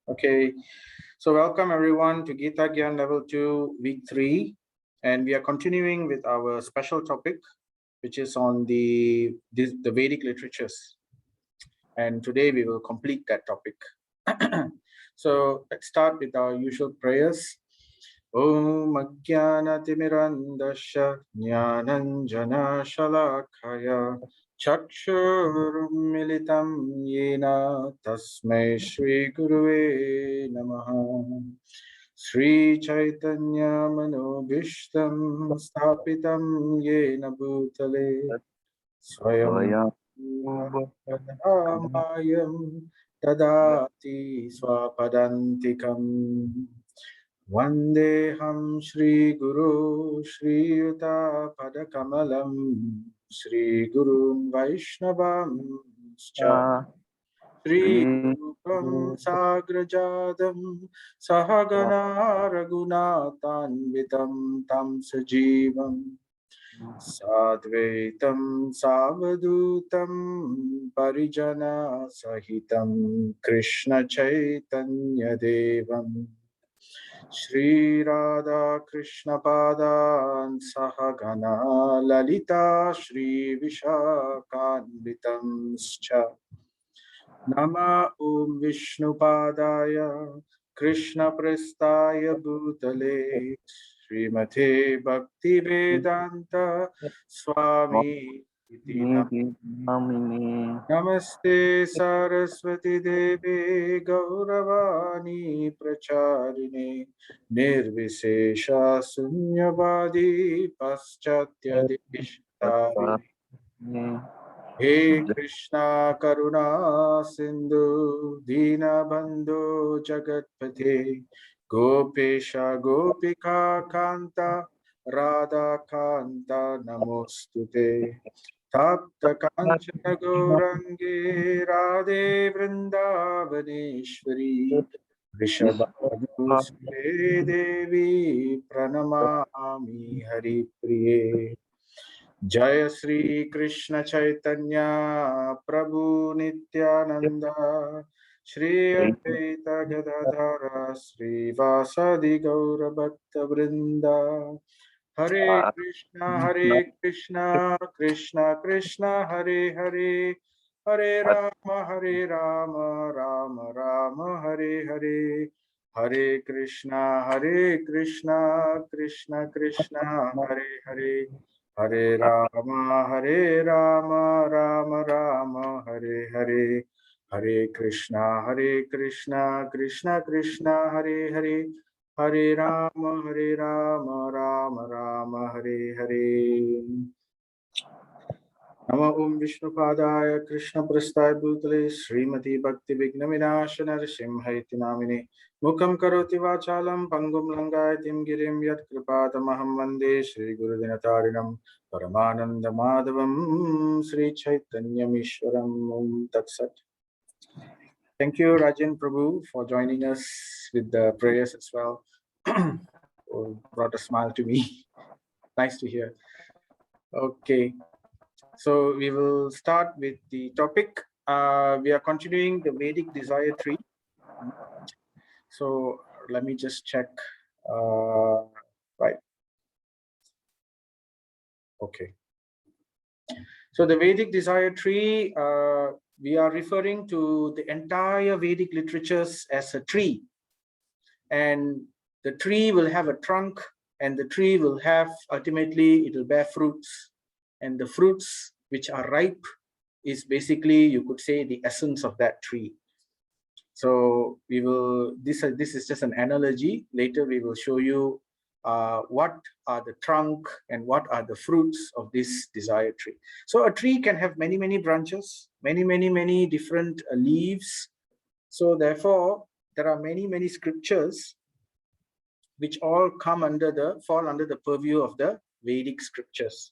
Okay, so welcome everyone to Gita Gyan Level 2, Week 3. And we are continuing with our special topic, which is on the Vedic Literatures. And today we will complete that topic. So let's start with our usual prayers. Om Ajnanaatimirandasya Jnananjana Shalakaya Chakshurmilitam Yena Tasmai Shri Guruve Namaha. Sri Chaitanya Manobhishtam Sthapitam Yena Bhutale Swayam Mayam Tadati Swapadantikam Vandeham Shri Guru Shri Yuta Padakamalam Shri Gurun Vaishnavam Shri Rupam Sagrajadam Sahagana Raghunathanvitam Tam Sajivam Sadvaitam Savadutam Parijana Sahitam Krishna Chaitanya Devam Shri Radha Krishna Padan Sahagana Lalita Shri Vishakanvitam Scha Nama Om Vishnu Padaya Krishna Prestaya Bhutale Srimate Bhakti Vedanta Swami Iti Namaste Saraswati Devi Gauravani Pracharine Nirvisesha Sunyavadi Paschatya Dishtari He Krishna Karuna Sindhu Dina Bandhu Jagatpate Gopesha Gopika Kanta Radha Kanta Namostute Tapta Kanchana Gaurangi Radhe Vrindavaneshwari Vrishabhadusre Devi Pranamami Hari Priye Jaya Sri Krishna Chaitanya Prabhu Nityananda Shri Advaita Gadadhara Sri Vasadi Gaura Bhakta Vrinda Hare Krishna, Krishna Krishna, Hare Hare, Hare Rama, Rama Rama, Hare Hare, Hare Krishna, Krishna Krishna, Hare Hare, Hare Rama, Rama Rama, Hare Hare, Hare Krishna, Krishna Krishna, Hare Hare. Hare Rama, Rama Rama, Hare Hare. Nama Om Vishnu Padaya Krishna Prasthaya Bhutale Srimati Bhakti Vigna Vinashana Simhaiti Namine Mukam Karoti Vachalam Pangum Langayatim Girim Yat Kripatamaham Vande Shri Guru Dinatarinam Paramananda Madhavam Sri Chaitanya Mishwaram Om Tat Sat. Thank you, Rajan Prabhu, for joining us with the prayers as well. Brought a smile to me. Nice to hear. Okay, so we will start with the topic. We are continuing the Vedic desire tree. So let me just check. Right. Okay. So the Vedic desire tree, we are referring to the entire Vedic literatures as a tree. And the tree will have a trunk, and the tree will have, ultimately, it will bear fruits. And the fruits which are ripe is basically, you could say, the essence of that tree. So we will, this is just an analogy. Later we will show you what are the trunk and what are the fruits of this desire tree. So a tree can have many, many branches, many different leaves. So therefore, there are many scriptures which all fall under the purview of the Vedic scriptures.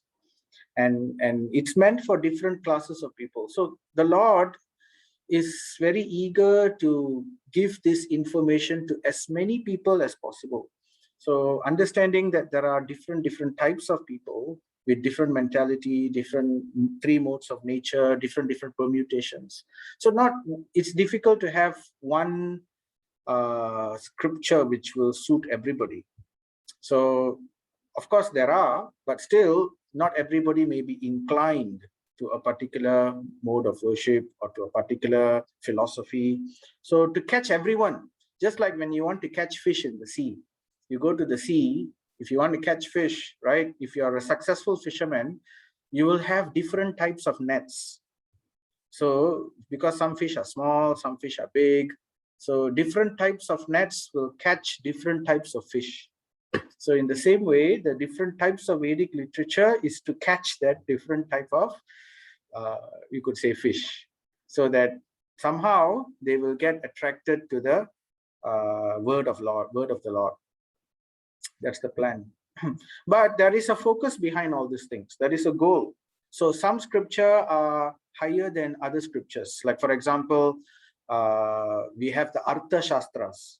And it's meant for different classes of people. So the Lord is very eager to give this information to as many people as possible. So understanding that there are different types of people with different mentality, different three modes of nature, different permutations. So it's difficult to have one scripture which will suit everybody. So of course there are, but still not everybody may be inclined to a particular mode of worship or to a particular philosophy. So to catch everyone, just like when you want to catch fish in the sea, you go to the sea, if you want to catch fish, right? If you are a successful fisherman, you will have different types of nets. So because some fish are small, some fish are big, so different types of nets will catch different types of fish. So in the same way, the different types of Vedic literature is to catch that different type of, you could say, fish, so that somehow they will get attracted to the word of the Lord. That's the plan. But there is a focus behind all these things. There is a goal. So some scripture are higher than other scriptures. Like for example, we have the Artha Shastras.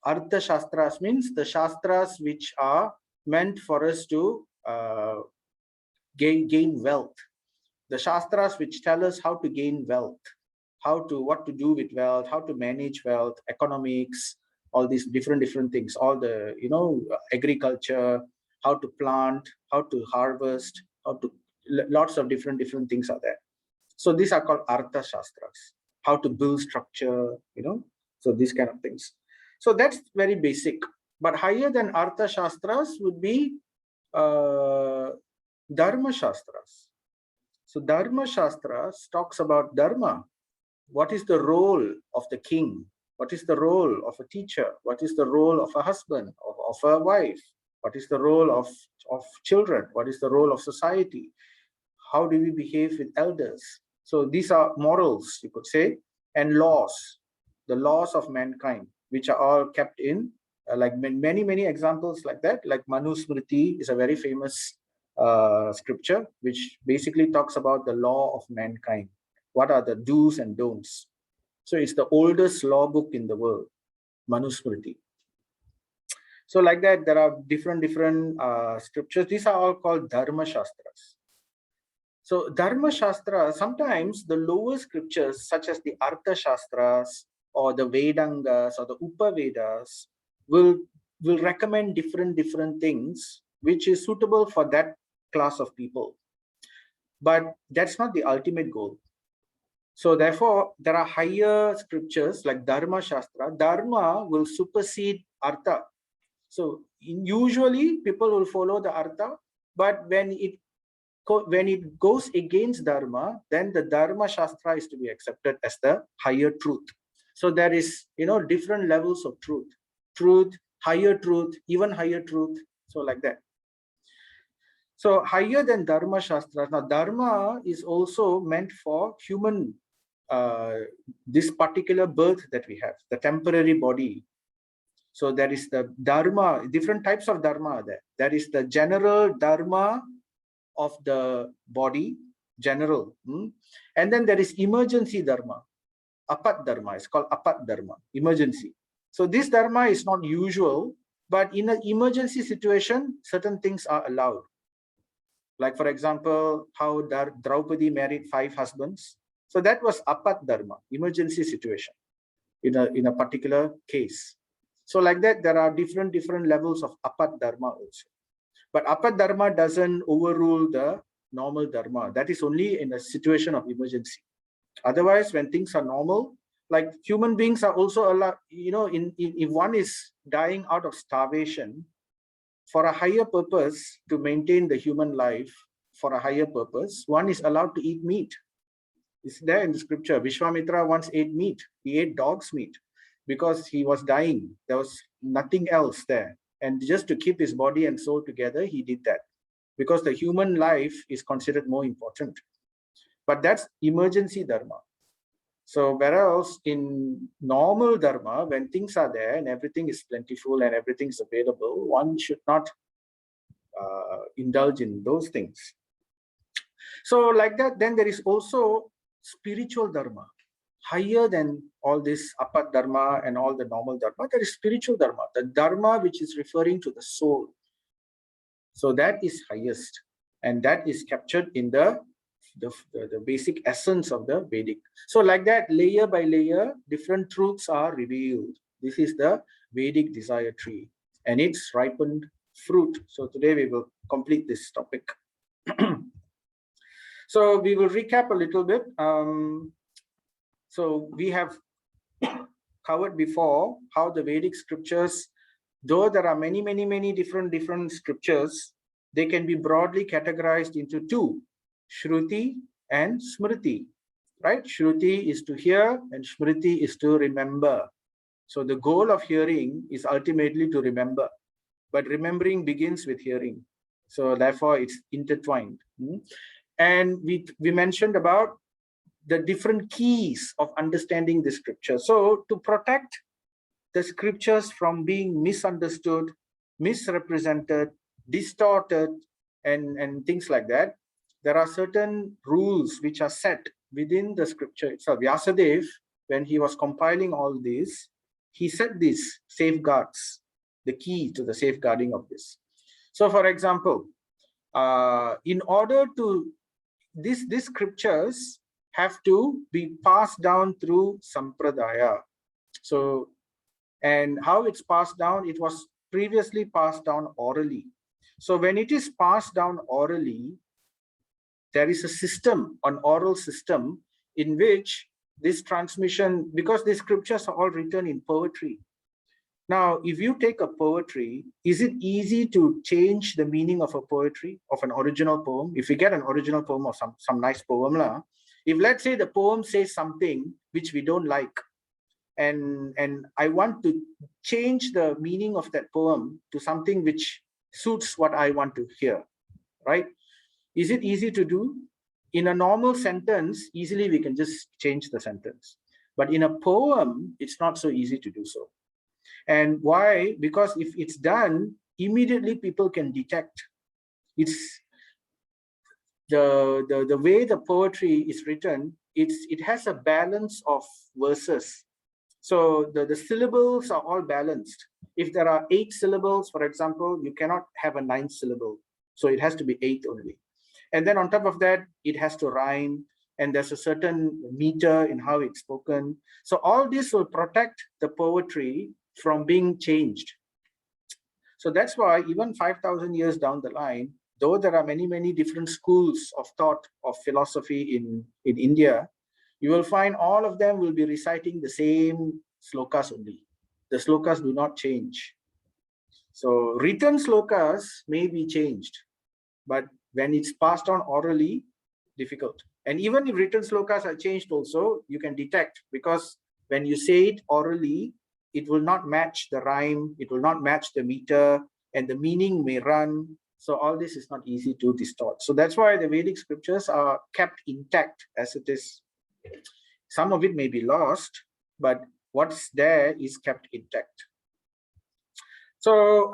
Artha Shastras means the Shastras which are meant for us to gain wealth. The Shastras which tell us how to gain wealth, what to do with wealth, how to manage wealth, economics, all these different things, all the, agriculture, how to plant, how to harvest, lots of different things are there. So these are called Artha Shastras. How to build structure, so these kind of things. So that's very basic. But higher than Artha Shastras would be Dharma Shastras. So Dharma Shastras talks about Dharma. What is the role of the king? What is the role of a teacher? What is the role of a husband, of a wife? What is the role of children? What is the role of society? How do we behave with elders? So these are morals, you could say, and laws, the laws of mankind, which are all kept in, like many examples like that, like Manusmriti is a very famous scripture, which basically talks about the law of mankind. What are the do's and don'ts? So it's the oldest law book in the world, Manusmriti. So like that, there are different scriptures. These are all called Dharma Shastras. So Dharma Shastra, sometimes the lower scriptures such as the Artha Shastras or the Vedangas or the Upavedas will recommend different things which is suitable for that class of people. But that's not the ultimate goal. So therefore, there are higher scriptures like Dharma Shastra. Dharma will supersede Artha. So usually people will follow the Artha, but when it goes against Dharma, then the Dharma Shastra is to be accepted as the higher truth. So there is, different levels of truth, higher truth, even higher truth. So like that. So higher than Dharma Shastra. Now Dharma is also meant for human, this particular birth that we have, the temporary body. So there is the Dharma, different types of Dharma are there. There is the general Dharma of the body, general. And then there is emergency Dharma, Apat Dharma. It's called Apat Dharma, emergency. So this Dharma is not usual, but in an emergency situation, certain things are allowed. Like for example, how Draupadi married 5 husbands. So that was Apat Dharma, emergency situation in a particular case. So like that, there are different levels of Apat Dharma also. But Apat Dharma doesn't overrule the normal Dharma. That is only in a situation of emergency. Otherwise, when things are normal, like human beings are also allowed, if one is dying out of starvation, for a higher purpose, to maintain the human life, for a higher purpose, one is allowed to eat meat. It's there in the scripture. Vishwamitra once ate meat. He ate dog's meat because he was dying. There was nothing else there. And just to keep his body and soul together, he did that because the human life is considered more important. But that's emergency Dharma. So whereas in normal Dharma, when things are there and everything is plentiful and everything is available, one should not indulge in those things. So like that, then there is also spiritual Dharma. Higher than all this Apat Dharma and all the normal Dharma, there is spiritual Dharma, the Dharma which is referring to the soul. So that is highest, and that is captured in the basic essence of the Vedic. So like that, layer by layer, different truths are revealed. This is the Vedic desire tree and its ripened fruit. So today we will complete this topic. So we will recap a little bit. So we have covered before how the Vedic scriptures, though there are many different scriptures, they can be broadly categorized into two, Shruti and Smriti, right? Shruti is to hear and Smriti is to remember. So the goal of hearing is ultimately to remember, but remembering begins with hearing. So therefore it's intertwined. And we mentioned about the different keys of understanding the scripture. So to protect the scriptures from being misunderstood, misrepresented, distorted, and things like that, there are certain rules which are set within the scripture itself. Vyasadeva, when he was compiling all this, he set these safeguards, the key to the safeguarding of this. So for example, in order to, these scriptures have to be passed down through sampradaya. So, and how it's passed down, it was previously passed down orally. So when it is passed down orally, there is a system, an oral system, in which this transmission, because the scriptures are all written in poetry. Now, if you take a poetry, is it easy to change the meaning of a poetry, of an original poem? If you get an original poem or some nice poem, if let's say the poem says something which we don't like, and I want to change the meaning of that poem to something which suits what I want to hear, right? Is it easy to do? In a normal sentence, easily we can just change the sentence. But in a poem, it's not so easy to do so. And why? Because if it's done, immediately people can detect. It's the way the poetry is written, it has a balance of verses. So the syllables are all balanced. If there are 8 syllables, for example, you cannot have a 9th syllable. So it has to be 8 only. And then on top of that, it has to rhyme, and there's a certain meter in how it's spoken. So all this will protect the poetry from being changed. So that's why even 5,000 years down the line, though there are many different schools of thought, of philosophy in India, you will find all of them will be reciting the same slokas only. The slokas do not change. So written slokas may be changed, but when it's passed on orally, difficult. And even if written slokas are changed also, you can detect, because when you say it orally, it will not match the rhyme, it will not match the meter, and the meaning may run. So all this is not easy to distort. So that's why the Vedic scriptures are kept intact as it is. Some of it may be lost, but what's there is kept intact. So,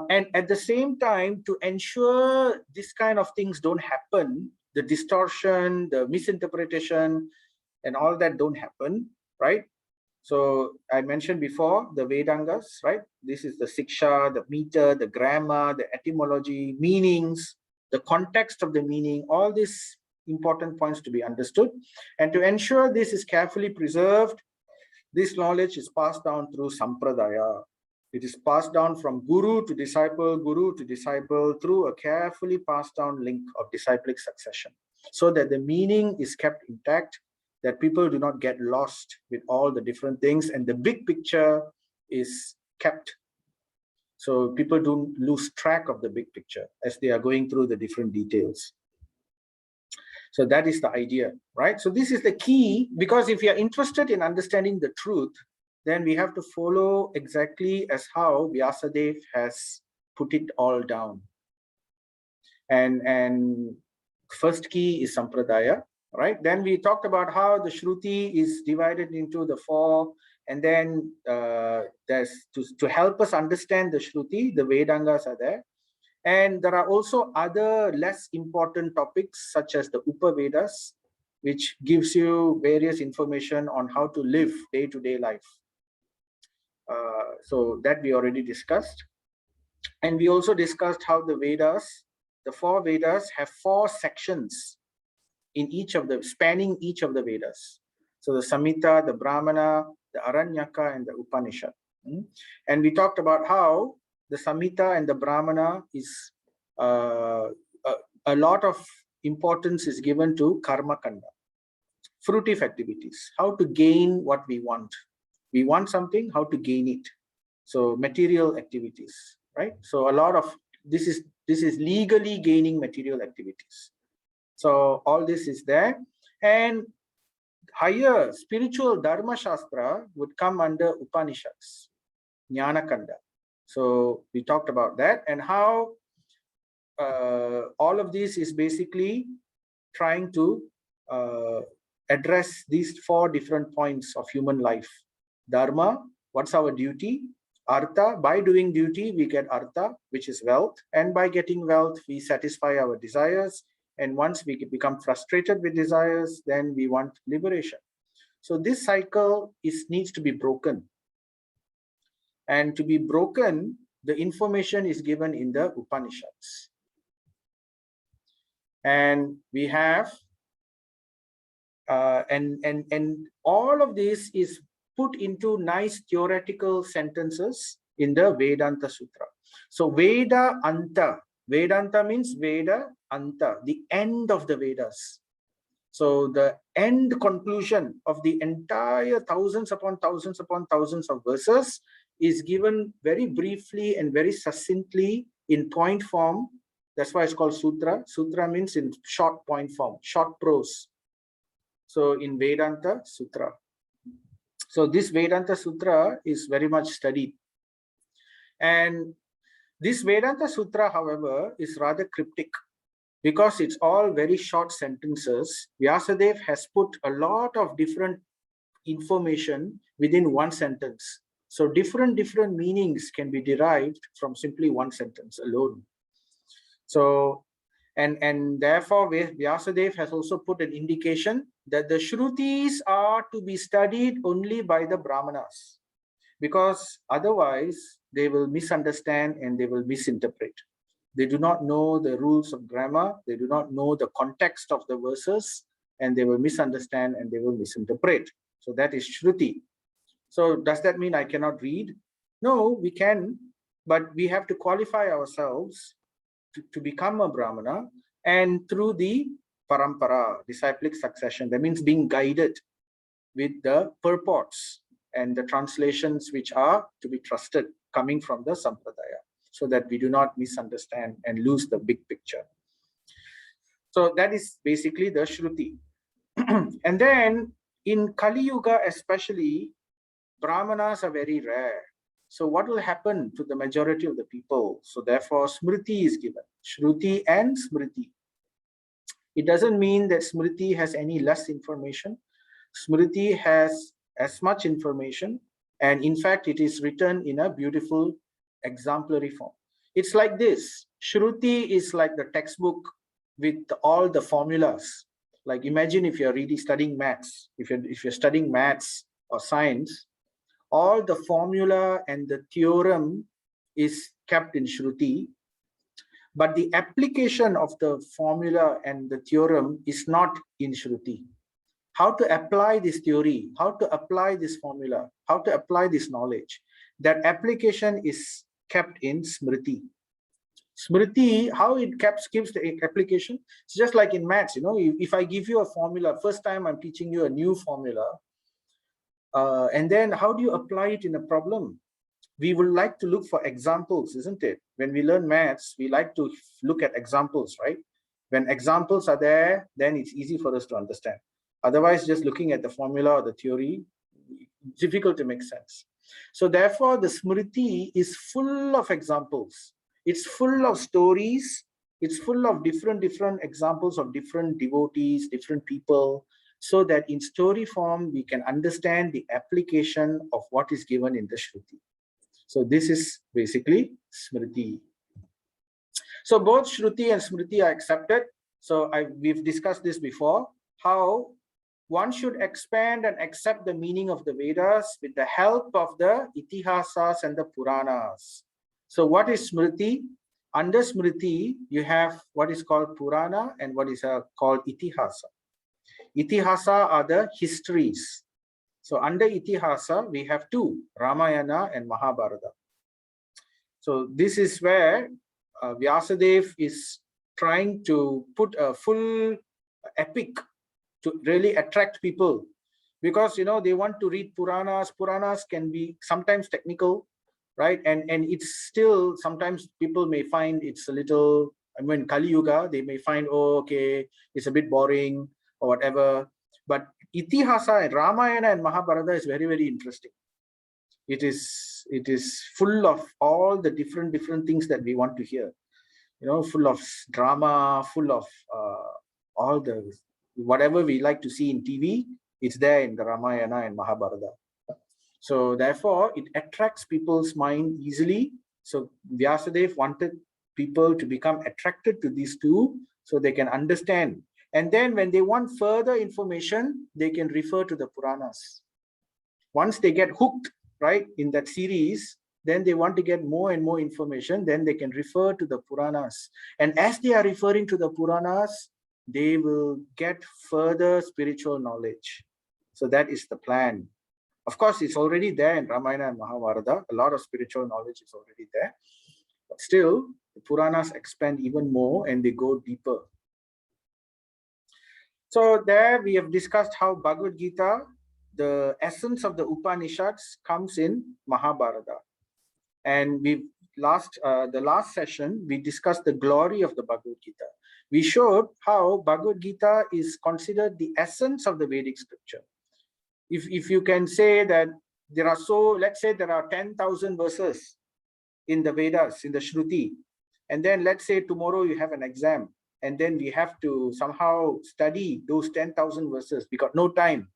and at the same time, to ensure this kind of things don't happen, the distortion, the misinterpretation, and all that don't happen, right? So I mentioned before the Vedangas, right? This is the Siksha, the meter, the grammar, the etymology, meanings, the context of the meaning, all these important points to be understood. And to ensure this is carefully preserved, this knowledge is passed down through sampradaya. It is passed down from guru to disciple through a carefully passed down link of disciplic succession, so that the meaning is kept intact, that people do not get lost with all the different things, and the big picture is kept. So people don't lose track of the big picture as they are going through the different details. So that is the idea, right? So this is the key, because if you are interested in understanding the truth, then we have to follow exactly as how Vyasadeva has put it all down. And first key is sampradaya, right? Then we talked about how the Shruti is divided into the 4, and then there's to help us understand the Shruti, the Vedangas are there. And there are also other less important topics such as the Upavedas, which gives you various information on how to live day-to-day life. So that we already discussed. And we also discussed how the Vedas, the 4 Vedas, have 4 sections in each of the, spanning each of the Vedas. So the Samhita, the Brahmana, the Aranyaka, and the Upanishad. And we talked about how the Samhita and the Brahmana is a lot of importance is given to karma kanda, fruitive activities, how to gain what we want. We want something, how to gain it. So material activities, right? So a lot of this is legally gaining material activities. So all this is there. And higher spiritual Dharma Shastra would come under Upanishads, Jnana Kanda. So we talked about that and how all of this is basically trying to address these 4 different points of human life. Dharma, what's our duty? Artha, by doing duty, we get artha, which is wealth. And by getting wealth, we satisfy our desires. And once we become frustrated with desires, then we want liberation. So this cycle needs to be broken. And to be broken, the information is given in the Upanishads. And we have, and all of this is put into nice theoretical sentences in the Vedanta Sutra. So Veda Anta, Vedanta means Veda Anta, the end of the Vedas. So the end conclusion of the entire thousands upon thousands upon thousands of verses is given very briefly and very succinctly in point form. That's why it's called Sutra. Sutra means in short point form, short prose. So in Vedanta Sutra. So this Vedanta Sutra is very much studied. And this Vedanta Sutra, however, is rather cryptic because it's all very short sentences. Vyasadeva has put a lot of different information within one sentence. So different meanings can be derived from simply one sentence alone. So, and therefore Vyasadeva has also put an indication that the Shrutis are to be studied only by the Brahmanas, because otherwise they will misunderstand and they will misinterpret. They do not know the rules of grammar, they do not know the context of the verses, and they will misunderstand and they will misinterpret. So that is Shruti. So does that mean I cannot read? No, we can, but we have to qualify ourselves to become a Brahmana, and through the parampara, disciplic succession. That means being guided with the purports and the translations which are to be trusted coming from the Sampradaya, so that we do not misunderstand and lose the big picture. So that is basically the Shruti. And then in Kali Yuga especially, Brahmanas are very rare. So what will happen to the majority of the people? So therefore Smriti is given, Shruti and Smriti. It doesn't mean that Smriti has any less information. Smriti has as much information, and in fact it is written in a beautiful exemplary form. It's like this. Shruti is like the textbook with all the formulas. Like imagine if you're really studying maths, if you're studying maths or science, all the formula and the theorem is kept in Shruti, but the application of the formula and the theorem is not in Shruti. How to apply this theory, how to apply this formula, how to apply this knowledge, that application is kept in Smriti. Smriti, how it gives the application, it's just like in maths, you know, if I give you a formula, first time I'm teaching you a new formula, and then how do you apply it in a problem? We would like to look for examples, isn't it? When we learn maths, we like to look at examples, right? When examples are there, then it's easy for us to understand. Otherwise, just looking at the formula or the theory, difficult to make sense. So therefore, the Smriti is full of examples. It's full of stories. It's full of different examples of different devotees, different people, so that in story form, we can understand the application of what is given in the Shruti. So this is basically Smriti. So both Shruti and Smriti are accepted. So we've discussed this before, how one should expand and accept the meaning of the Vedas with the help of the Itihasas and the Puranas. So what is Smriti? Under Smriti, you have what is called Purana and what is called Itihasa. Itihasa are the histories. So under Itihasa, we have two, Ramayana and Mahabharata. So this is where Vyasadeva is trying to put a full epic to really attract people, because they want to read Puranas. Puranas can be sometimes technical, right? And it's still, sometimes people may find it's a little, Kali Yuga, they may find, oh, okay, it's a bit boring or whatever. But Itihasa and Ramayana and Mahabharata is very, very interesting. It is full of all the different things that we want to hear, full of drama, full of all the whatever we like to see in TV. It's there in the Ramayana and Mahabharata. So therefore it attracts people's mind easily. So Vyasadeva wanted people to become attracted to these two so they can understand, and then when they want further information, they can refer to the Puranas. Once they get hooked, right, in that series, then they want to get more and more information, then they can refer to the Puranas. And as they are referring to the Puranas, they will get further spiritual knowledge. So that is the plan. Of course, it's already there in Ramayana and Mahabharata. A lot of spiritual knowledge is already there. But still, the Puranas expand even more and they go deeper. So there we have discussed how Bhagavad Gita, the essence of the Upanishads, comes in Mahabharata. And the last session, we discussed the glory of the Bhagavad Gita. We showed how Bhagavad Gita is considered the essence of the Vedic scripture. If you can say that there are, let's say there are 10,000 verses in the Vedas, in the Shruti, and then let's say tomorrow you have an exam, and then we have to somehow study those 10,000 verses. We got no time.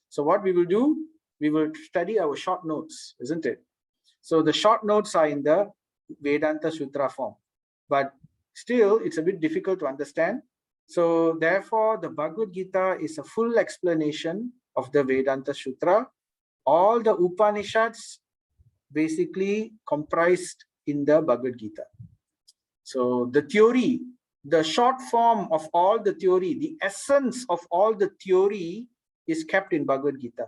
So what we will do, we will study our short notes, isn't it? So the short notes are in the Vedanta Sutra form, but still it's a bit difficult to understand. So therefore, the Bhagavad Gita is a full explanation of the Vedanta Sutra. All the Upanishads basically comprised in the Bhagavad Gita. So the theory, the short form of all the theory, the essence of all the theory is kept in Bhagavad Gita.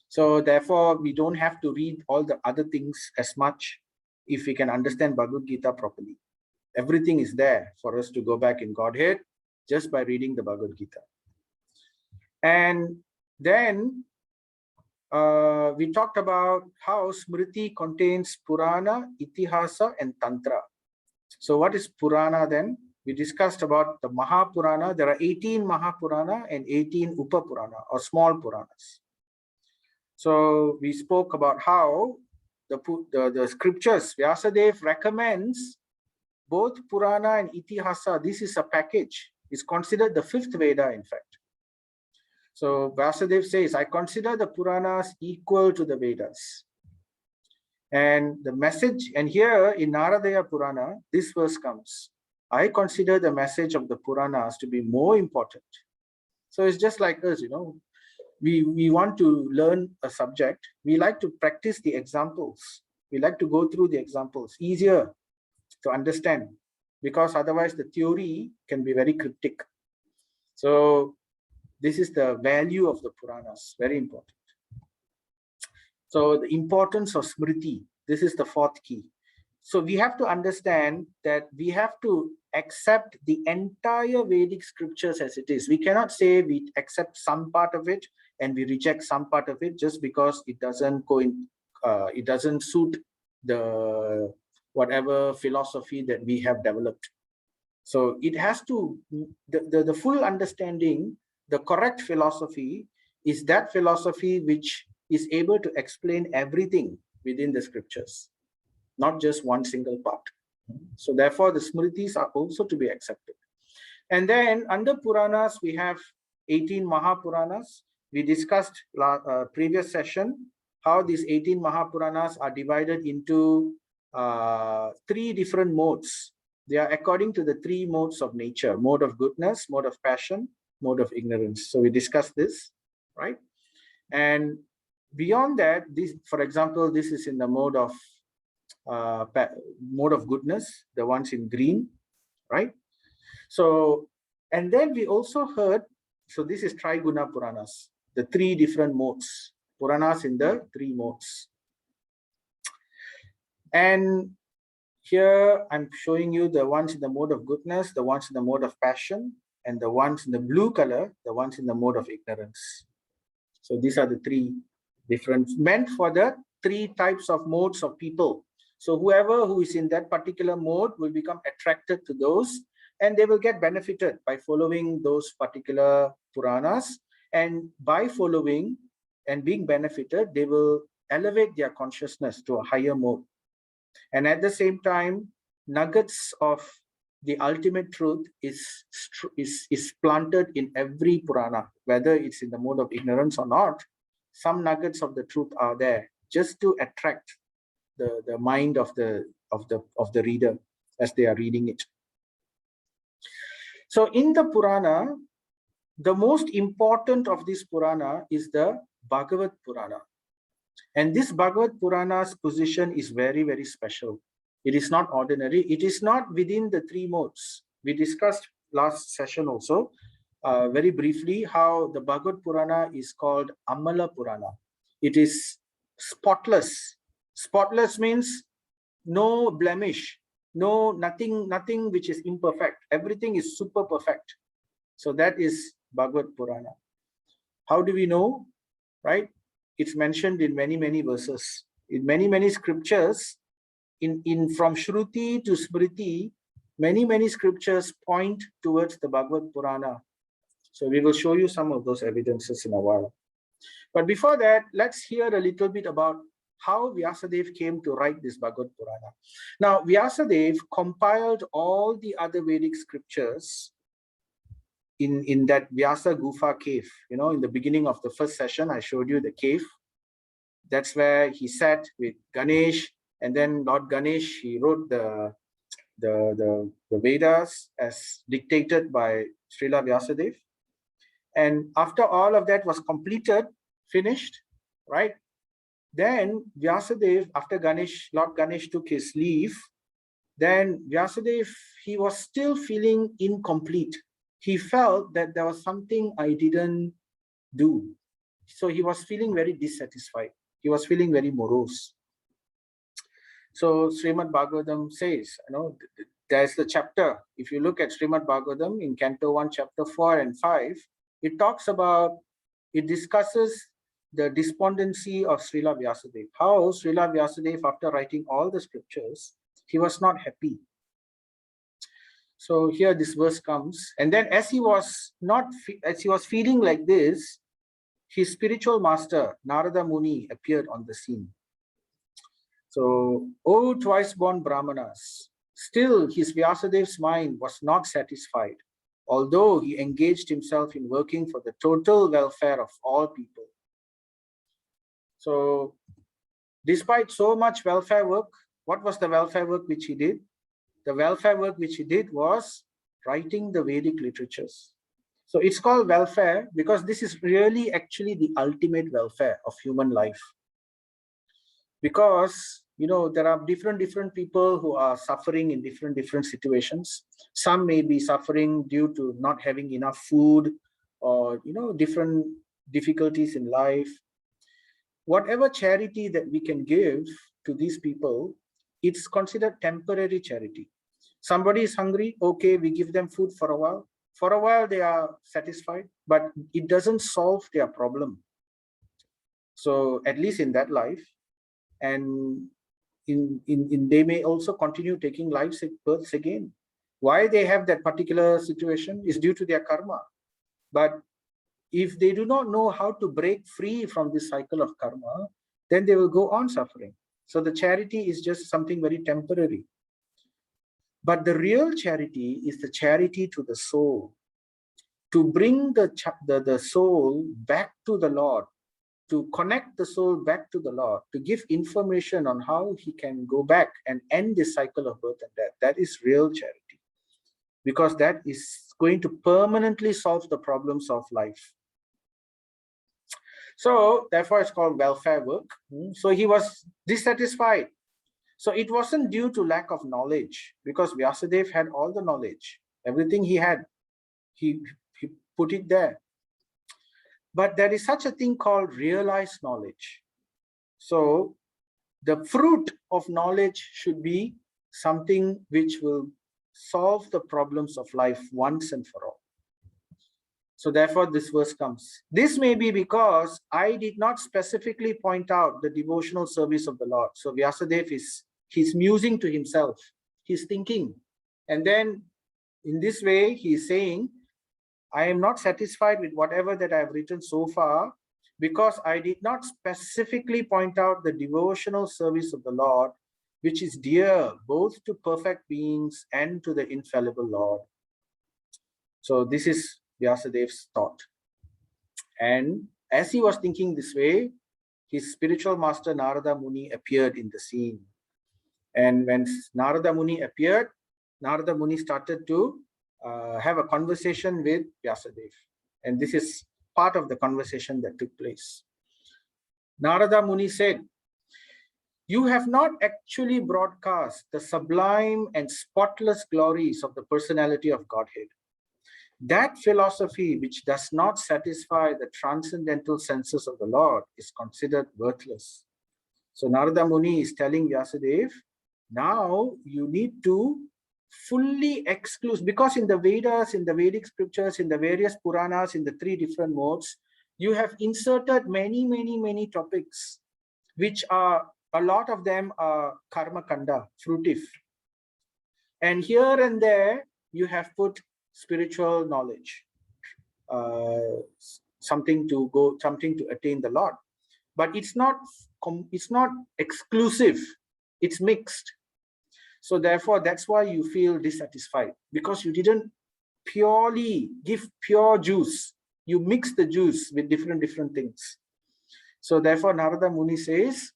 So therefore, we don't have to read all the other things as much if we can understand Bhagavad Gita properly. Everything is there for us to go back in Godhead just by reading the Bhagavad Gita. And then we talked about how Smriti contains Purana, Itihasa, and Tantra. So what is Purana then? We discussed about the Mahapurana. There are 18 Mahapurana and 18 Upapurana, or small Puranas. So we spoke about how the scriptures, Vyasadeva recommends both Purana and Itihasa. This is a package. It's considered the fifth Veda, in fact. So Vyasadeva says, I consider the Puranas equal to the Vedas. And the message, and here in Naradaya Purana, this verse comes, I consider the message of the Puranas to be more important. So it's just like us, we want to learn a subject. We like to practice the examples. We like to go through the examples, easier to understand, because otherwise the theory can be very cryptic. So this is the value of the Puranas, very important. So the importance of Smriti, this is the fourth key. So we have to understand that we have to accept the entire Vedic scriptures as it is. We cannot say we accept some part of it and we reject some part of it just because it doesn't go in, it doesn't suit the whatever philosophy that we have developed. So it has to, the full understanding, the correct philosophy is that philosophy which is able to explain everything within the scriptures, not just one single part. So therefore, the Smritis are also to be accepted. And then under Puranas, we have 18 Mahapuranas. We discussed previous session how these 18 Mahapuranas are divided into 3 different modes. They are according to the 3 modes of nature: mode of goodness, mode of passion, mode of ignorance. So we discussed this, right? And beyond that, this, for example, this is in the mode of goodness, the ones in green, right? So, And then we also heard, so this is Triguna Puranas, the three different modes, Puranas in the three modes. And here I'm showing you the ones in the mode of goodness, the ones in the mode of passion, and the ones in the blue color, the ones in the mode of ignorance. So these are the three different, meant for the three types of modes of people. So whoever who is in that particular mode will become attracted to those, and they will get benefited by following those particular Puranas. And by following and being benefited, they will elevate their consciousness to a higher mode. And at the same time, nuggets of the ultimate truth is planted in every Purana, whether it's in the mode of ignorance or not. Some nuggets of the truth are there just to attract the mind of the reader as they are reading it. So in the Purana, the most important of this Purana is the Bhagavad Purana. And this Bhagavad Purana's position is very, very special. It is not ordinary. It is not within the three modes. We discussed last session also, very briefly, how the Bhagavad Purana is called Amala Purana. It is spotless. Spotless means no blemish, nothing which is imperfect. Everything is super perfect. So that is Bhagavad Purana. How do we know? Right? It's mentioned in many, many verses. In many, many scriptures, from Shruti to Smriti, many, many scriptures point towards the Bhagavad Purana. So we will show you some of those evidences in a while. But before that, let's hear a little bit about how Vyasadeva came to write this Bhagavad Purana. Now, Vyasadeva compiled all the other Vedic scriptures in that Vyasa Gufa cave. You know, in the beginning of the first session, I showed you the cave. That's where he sat with Ganesh, and then Lord Ganesh, he wrote the Vedas as dictated by Srila Vyasadeva. And after all of that was completed, finished, right? Then Vyasadeva, after Lord Ganesh took his leave, then Vyasadeva, he was still feeling incomplete. He felt that there was something I didn't do. So he was feeling very dissatisfied. He was feeling very morose. So Srimad Bhagavatam says, you know, there's the chapter. If you look at Srimad Bhagavatam in Canto 1, Chapter 4 and 5, it discusses the despondency of Srila Vyasadeva. How Srila Vyasadeva, after writing all the scriptures, he was not happy. So here this verse comes, and then as he was feeling like this, his spiritual master Narada Muni appeared on the scene. So, O twice born Brahmanas, still his Vyasadeva's mind was not satisfied, although he engaged himself in working for the total welfare of all people. So, despite so much welfare work, what was the welfare work which he did? The welfare work which he did was writing the Vedic literatures. So it's called welfare because this is really actually the ultimate welfare of human life. Because, you know, there are different people who are suffering in different situations. Some may be suffering due to not having enough food or, you know, different difficulties in life. Whatever charity that we can give to these people, it's considered temporary charity. Somebody is hungry, okay, we give them food for a while. For a while, they are satisfied, but it doesn't solve their problem. So at least in that life, and they may also continue taking lives at births again. Why they have that particular situation is due to their karma. But if they do not know how to break free from this cycle of karma, then they will go on suffering. So the charity is just something very temporary. But the real charity is the charity to the soul, to bring the soul back to the Lord, to connect the soul back to the Lord, to give information on how he can go back and end this cycle of birth and death. That is real charity, because that is going to permanently solve the problems of life. So therefore it's called welfare work. So he was dissatisfied. So it wasn't due to lack of knowledge, because Vyasadeva had all the knowledge, everything he had. He put it there. But there is such a thing called realized knowledge. So the fruit of knowledge should be something which will solve the problems of life once and for all. So therefore this verse comes. This may be because I did not specifically point out the devotional service of the Lord. So Vyasadeva he's musing to himself. He's thinking. And then in this way, he's saying, I am not satisfied with whatever that I have written so far because I did not specifically point out the devotional service of the Lord, which is dear both to perfect beings and to the infallible Lord. So this is Vyasadev's thought. And as he was thinking this way, his spiritual master Narada Muni appeared in the scene. And when Narada Muni appeared, Narada Muni started to have a conversation with Vyasadeva. And this is part of the conversation that took place. Narada Muni said, you have not actually broadcast the sublime and spotless glories of the personality of Godhead. That philosophy which does not satisfy the transcendental senses of the Lord is considered worthless. So Narada Muni is telling Vyasadeva, now you need to fully exclude, because in the Vedas, in the Vedic scriptures, in the various Puranas, in the 3 different modes, you have inserted many topics, which are, a lot of them are karma kanda, fruitive. And here and there, you have put spiritual knowledge, something to attain the Lord. But it's not exclusive, it's mixed. So therefore, that's why you feel dissatisfied, because you didn't purely give pure juice. You mix the juice with different things. So therefore, Narada Muni says,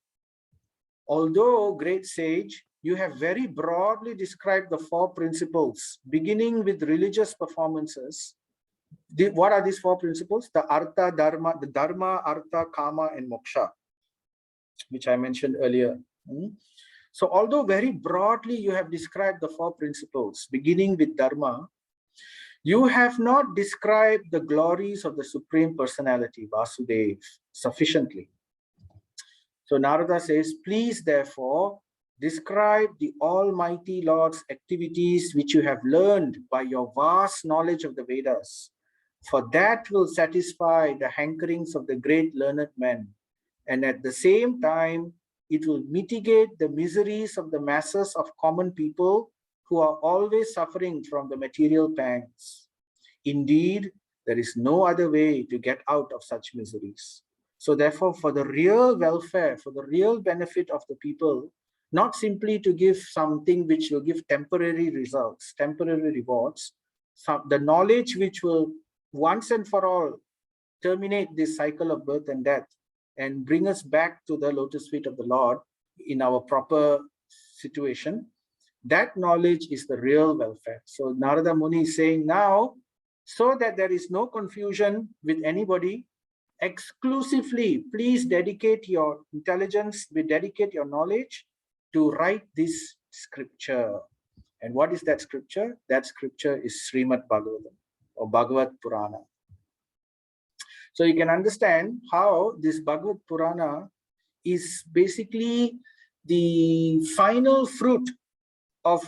although great sage, you have very broadly described the 4 principles, beginning with religious performances. What are these 4 principles? The Dharma, Artha, Kama, and Moksha, which I mentioned earlier. So although very broadly you have described the 4 principles, beginning with Dharma, you have not described the glories of the Supreme Personality, Vasudeva, sufficiently. So Narada says, please therefore describe the Almighty Lord's activities which you have learned by your vast knowledge of the Vedas, for that will satisfy the hankerings of the great learned men, and at the same time it will mitigate the miseries of the masses of common people who are always suffering from the material pangs. Indeed, there is no other way to get out of such miseries. So therefore, for the real welfare, for the real benefit of the people, not simply to give something which will give temporary results, temporary rewards, the knowledge which will once and for all terminate this cycle of birth and death and bring us back to the lotus feet of the Lord in our proper situation, that knowledge is the real welfare. So Narada Muni is saying now, so that there is no confusion with anybody, exclusively, please dedicate your intelligence, dedicate your knowledge to write this scripture. And what is that scripture? That scripture is Srimad Bhagavatam or Bhagavad Purana. So you can understand how this Bhagavad Purana is basically the final fruit of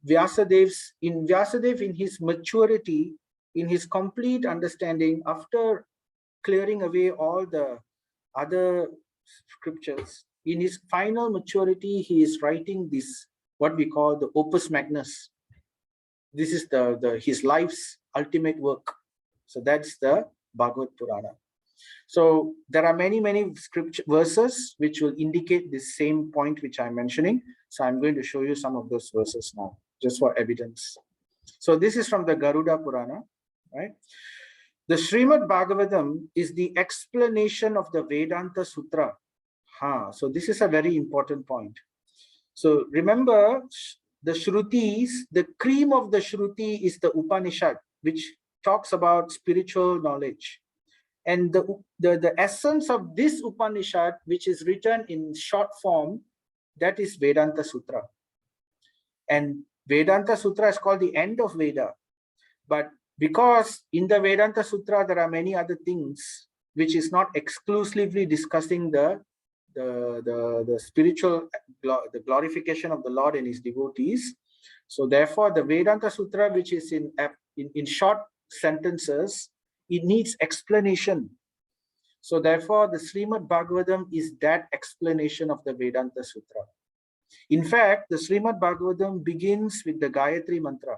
Vyasadev's, in his maturity, in his complete understanding, after clearing away all the other scriptures, in his final maturity, he is writing this, what we call the opus magnus. This is his life's ultimate work. So that's the Bhagavad Purana. So there are many scripture verses which will indicate this same point which I'm mentioning. So I'm going to show you some of those verses now, just for evidence. So this is from the Garuda Purana, right? The Srimad Bhagavatam is the explanation of the Vedanta Sutra. So this is a very important point. So remember, the Shrutis, the cream of the Shruti is the Upanishad, which talks about spiritual knowledge. And the essence of this Upanishad, which is written in short form, that is Vedanta Sutra. And Vedanta Sutra is called the end of Veda. But Because in the Vedanta Sutra, there are many other things which is not exclusively discussing the spiritual, the glorification of the Lord and his devotees. So therefore, the Vedanta Sutra, which is in short sentences, it needs explanation. So therefore, the Srimad Bhagavatam is that explanation of the Vedanta Sutra. In fact, the Srimad Bhagavatam begins with the Gayatri Mantra.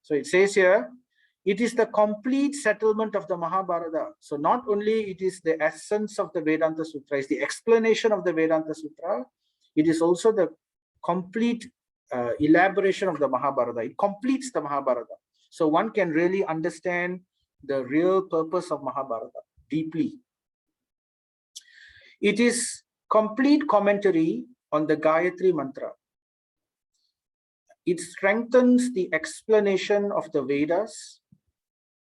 So it says here, it is the complete settlement of the Mahabharata. So not only it is the essence of the Vedanta Sutra, it's the explanation of the Vedanta Sutra, it is also the complete elaboration of the Mahabharata. It completes the Mahabharata. So one can really understand the real purpose of Mahabharata deeply. It is complete commentary on the Gayatri Mantra. It strengthens the explanation of the Vedas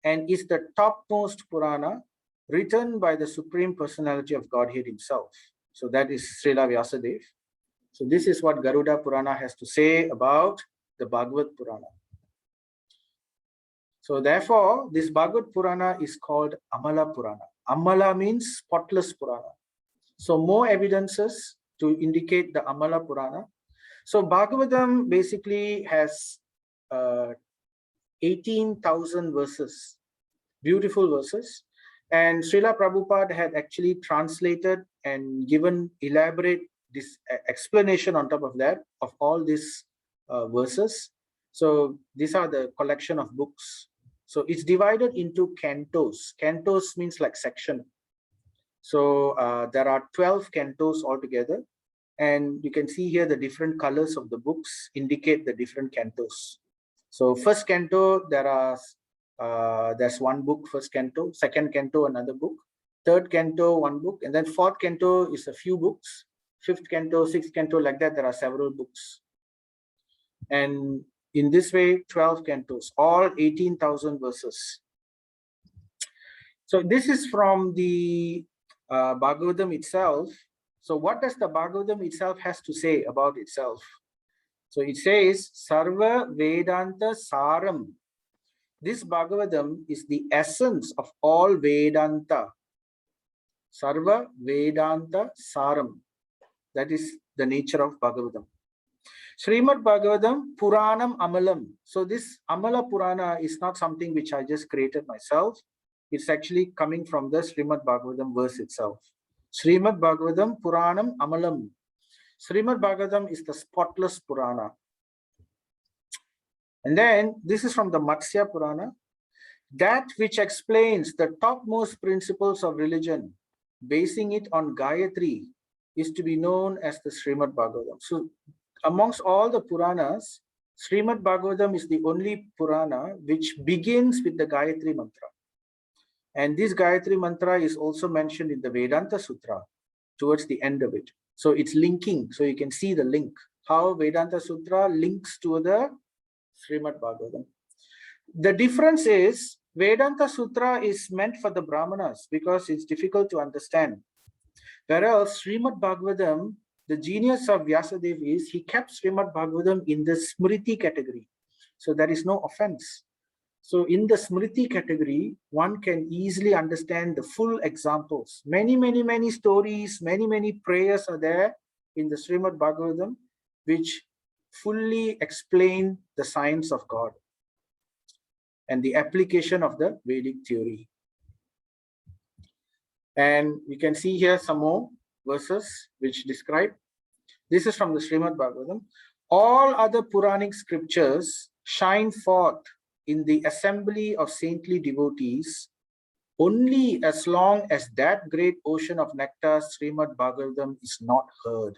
and is the topmost Purana written by the Supreme Personality of Godhead himself. So that is Srila Vyasadeva. So this is what Garuda Purana has to say about the Bhagavad Purana. So therefore, this Bhagavad Purana is called Amala Purana. Amala means spotless Purana. So more evidences to indicate the Amala Purana. So Bhagavatam basically has 18,000 verses, beautiful verses. And Srila Prabhupada had actually translated and given elaborate this explanation on top of that, of all these verses. So these are the collection of books. So it's divided into cantos. Cantos means like section. So there are 12 cantos altogether. And you can see here the different colors of the books indicate the different cantos. So first canto, there's one book, first canto, second canto, another book, third canto, one book, and then fourth canto is a few books, fifth canto, sixth canto, like that, there are several books. And in this way, 12 cantos, all 18,000 verses. So this is from the Bhagavatam itself. So what does the Bhagavatam itself has to say about itself? So it says, Sarva Vedanta Saram. This Bhagavatam is the essence of all Vedanta. Sarva Vedanta Saram. That is the nature of Bhagavatam. Srimad Bhagavatam Puranam Amalam. So this Amala Purana is not something which I just created myself. It's actually coming from the Srimad Bhagavatam verse itself. Srimad Bhagavatam Puranam Amalam. Srimad Bhagavatam is the spotless Purana. And then this is from the Matsya Purana. That which explains the topmost principles of religion, basing it on Gayatri, is to be known as the Srimad Bhagavatam. So amongst all the Puranas, Srimad Bhagavatam is the only Purana which begins with the Gayatri Mantra. And this Gayatri Mantra is also mentioned in the Vedanta Sutra towards the end of it. So it's linking. So you can see the link, how Vedanta Sutra links to the Srimad Bhagavatam. The difference is Vedanta Sutra is meant for the Brahmanas because it's difficult to understand. Whereas Srimad Bhagavatam, the genius of Vyasadeva is he kept Srimad Bhagavatam in the Smriti category. So there is no offense. So in the Smriti category, one can easily understand the full examples. Many stories, many prayers are there in the Srimad Bhagavatam, which fully explain the science of God and the application of the Vedic theory. And we can see here some more verses which describe. This is from the Srimad Bhagavatam. All other Puranic scriptures shine forth in the assembly of saintly devotees only as long as that great ocean of nectar, Srimad Bhagavatam, is not heard.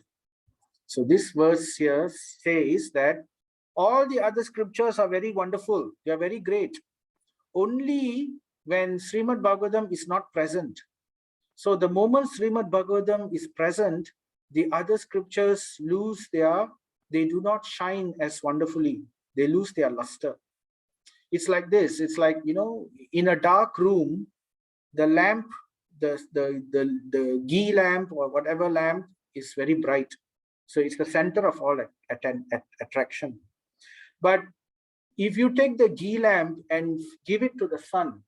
So this verse here says that all the other scriptures are very wonderful. They are very great. Only when Srimad Bhagavatam is not present. So the moment Srimad Bhagavatam is present, the other scriptures they do not shine as wonderfully. They lose their luster. It's like this. It's like, in a dark room, the lamp, the ghee lamp or whatever lamp is very bright. So it's the center of all attraction. But if you take the ghee lamp and give it to the sun,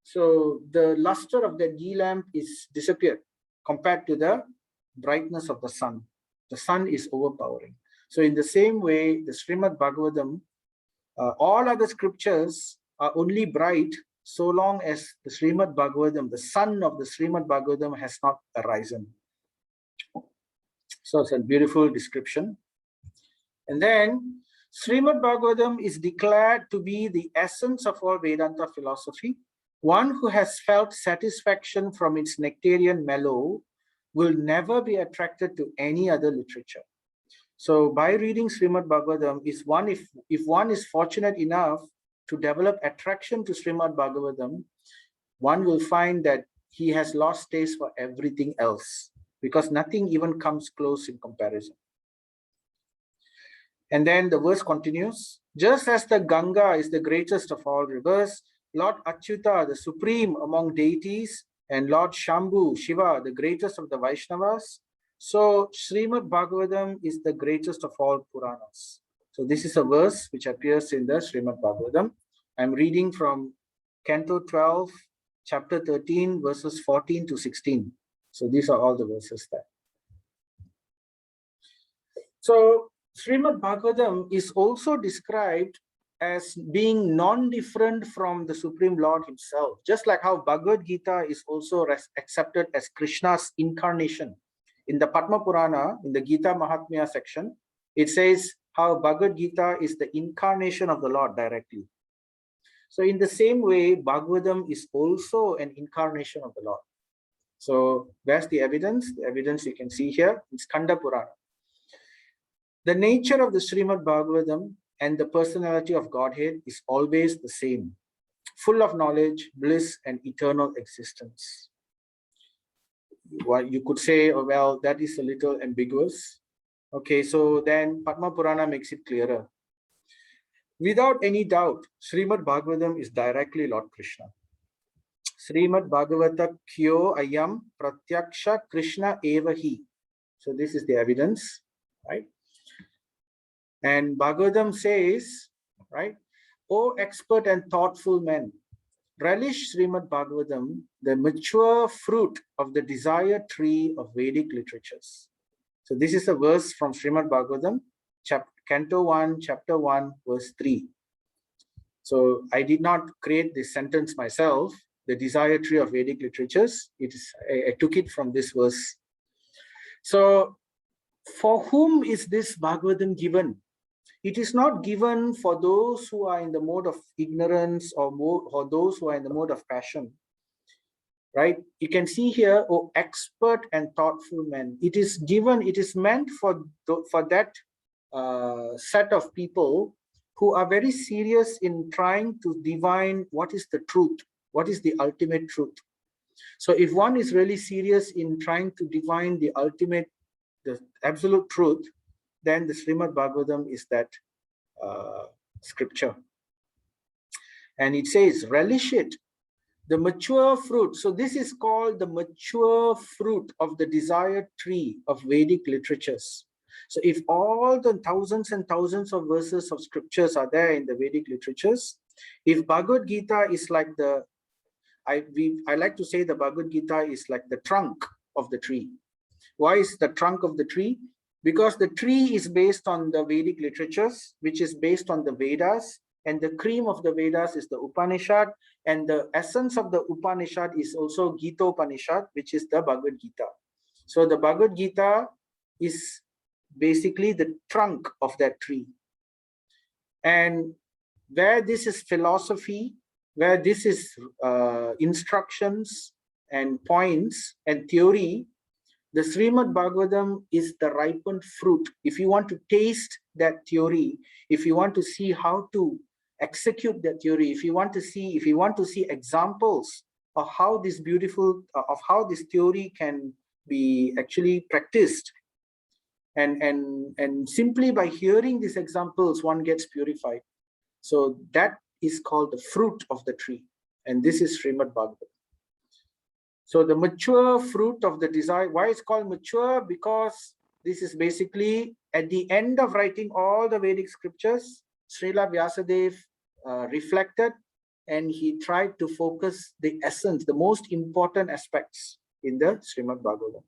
so the luster of the ghee lamp is disappeared compared to the brightness of the sun. The sun is overpowering. So in the same way, the Srimad Bhagavatam, all other scriptures are only bright so long as the Srimad Bhagavatam, the sun of the Srimad Bhagavatam has not arisen. So it's a beautiful description. And then Srimad Bhagavatam is declared to be the essence of all Vedanta philosophy. One who has felt satisfaction from its nectarian mellow will never be attracted to any other literature. So by reading Srimad Bhagavatam, if one is fortunate enough to develop attraction to Srimad Bhagavatam, one will find that he has lost taste for everything else, because nothing even comes close in comparison. And then the verse continues, just as the Ganga is the greatest of all rivers, Lord Achyuta, the supreme among deities, and Lord Shambhu, Shiva, the greatest of the Vaishnavas, so Srimad Bhagavatam is the greatest of all Puranas. So this is a verse which appears in the Srimad Bhagavatam. I'm reading from Canto 12, chapter 13, verses 14 to 16. So these are all the verses there. So Srimad Bhagavatam is also described as being non-different from the Supreme Lord himself, just like how Bhagavad Gita is also accepted as Krishna's incarnation. In the Padma Purana, in the Gita Mahatmya section, it says how Bhagavad Gita is the incarnation of the Lord directly. So in the same way, Bhagavatam is also an incarnation of the Lord. So where's the evidence? The evidence you can see here in Skanda Purana. The nature of the Srimad Bhagavatam and the personality of Godhead is always the same, full of knowledge, bliss, and eternal existence. Well, you could say, oh, well, that is a little ambiguous. Okay, so then Padma Purana makes it clearer. Without any doubt, Srimad Bhagavatam is directly Lord Krishna. Srimad Bhagavata Kyo Ayam Pratyaksha Krishna Evahi. So this is the evidence, right? And Bhagavatam says, right, O expert and thoughtful men, relish Srimad Bhagavatam, the mature fruit of the desired tree of Vedic literatures. So this is a verse from Srimad Bhagavatam, Canto 1, Chapter 1, verse 3. So I did not create this sentence myself, the desired tree of Vedic literatures. I took it from this verse. So for whom is this Bhagavatam given? It is not given for those who are in the mode of ignorance or those who are in the mode of passion, right? You can see here, oh, expert and thoughtful men. It is given, it is meant for that set of people who are very serious in trying to divine what is the truth, what is the ultimate truth. So if one is really serious in trying to divine the ultimate, the absolute truth, then the Srimad Bhagavatam is that scripture. And it says, relish it, the mature fruit. So this is called the mature fruit of the desired tree of Vedic literatures. So if all the thousands and thousands of verses of scriptures are there in the Vedic literatures, if Bhagavad Gita is like the, I like to say the Bhagavad Gita is like the trunk of the tree. Why is the trunk of the tree? Because the tree is based on the Vedic literatures, which is based on the Vedas, and the cream of the Vedas is the Upanishad, and the essence of the Upanishad is also Gita Upanishad, which is the Bhagavad Gita. So the Bhagavad Gita is basically the trunk of that tree. And where this is philosophy, where this is instructions and points and theory, the Srimad Bhagavatam is the ripened fruit. If you want to taste that theory, if you want to see how to execute that theory, if you want to see examples of how this theory can be actually practiced, and simply by hearing these examples, one gets purified. So that is called the fruit of the tree, and this is Srimad Bhagavatam. So the mature fruit of the desire, why it's called mature? Because this is basically at the end of writing all the Vedic scriptures, Srila Vyasadeva reflected, and he tried to focus the essence, the most important aspects in the Srimad Bhagavatam.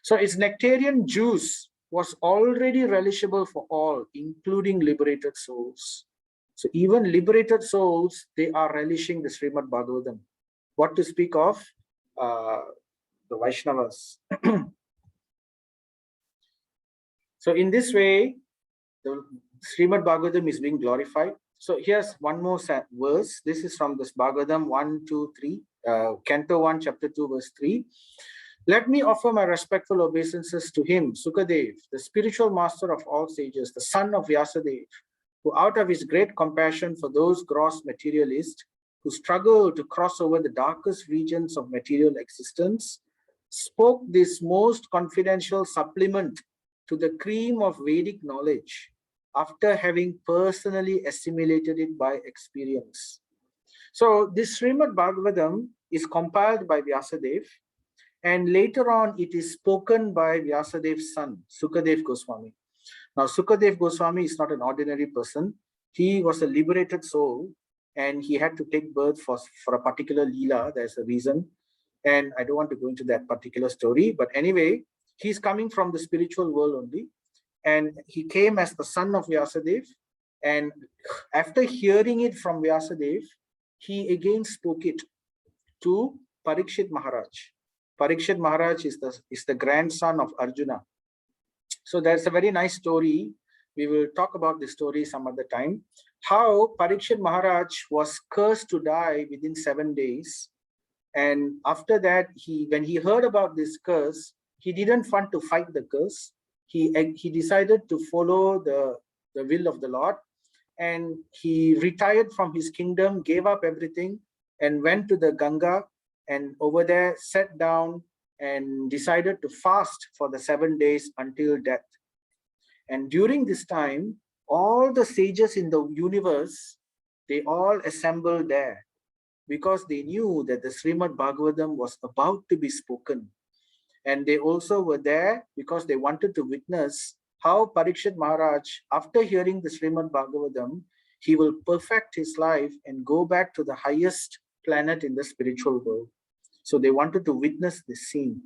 So its nectarian juice was already relishable for all, including liberated souls. So even liberated souls, they are relishing the Srimad Bhagavatam. What to speak of the Vaishnavas. So in this way, the Srimad Bhagavatam is being glorified. So here's one more verse. This is from this Bhagavatam 1, 2, 3, Canto 1, Chapter 2, verse 3. Let me offer my respectful obeisances to him, Sukadev, the spiritual master of all sages, the son of Vyasadeva, who out of his great compassion for those gross materialists who struggle to cross over the darkest regions of material existence, spoke this most confidential supplement to the cream of Vedic knowledge after having personally assimilated it by experience. So this Srimad Bhagavatam is compiled by Vyasadeva, and later on it is spoken by Vyasadev's son, Sukadev Goswami. Now, Sukadev Goswami is not an ordinary person. He was a liberated soul, and he had to take birth for a particular Leela. There's a reason. And I don't want to go into that particular story. But anyway, he's coming from the spiritual world only. And he came as the son of Vyasadeva. And after hearing it from Vyasadeva, he again spoke it to Parikshit Maharaj. Parikshit Maharaj is the grandson of Arjuna. So there's a very nice story. We will talk about this story some other time. How Parikshit Maharaj was cursed to die within 7 days. And after that, when he heard about this curse, he didn't want to fight the curse. He decided to follow the will of the Lord. And he retired from his kingdom, gave up everything, and went to the Ganga, and over there sat down and decided to fast for the 7 days until death. And during this time, all the sages in the universe, they all assembled there because they knew that the Srimad Bhagavatam was about to be spoken. And they also were there because they wanted to witness how Parikshit Maharaj, after hearing the Srimad Bhagavatam, he will perfect his life and go back to the highest planet in the spiritual world. So they wanted to witness this scene.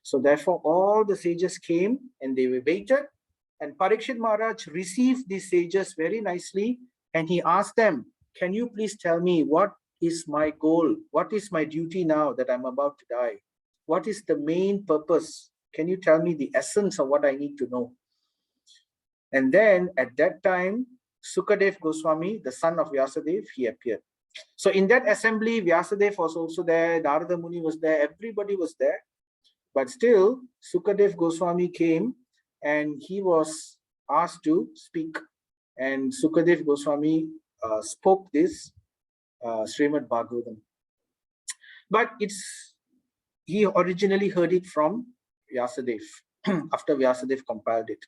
So therefore, all the sages came and they waited. And Parikshit Maharaj received these sages very nicely. And he asked them, can you please tell me what is my goal? What is my duty now that I'm about to die? What is the main purpose? Can you tell me the essence of what I need to know? And then at that time, Sukadev Goswami, the son of Vyasadeva, he appeared. So in that assembly, Vyasadeva was also there, Narada Muni was there, everybody was there. But still, Sukadev Goswami came and he was asked to speak. And Sukadev Goswami spoke this Srimad Bhagavatam. But he originally heard it from Vyasadeva after Vyasadeva compiled it.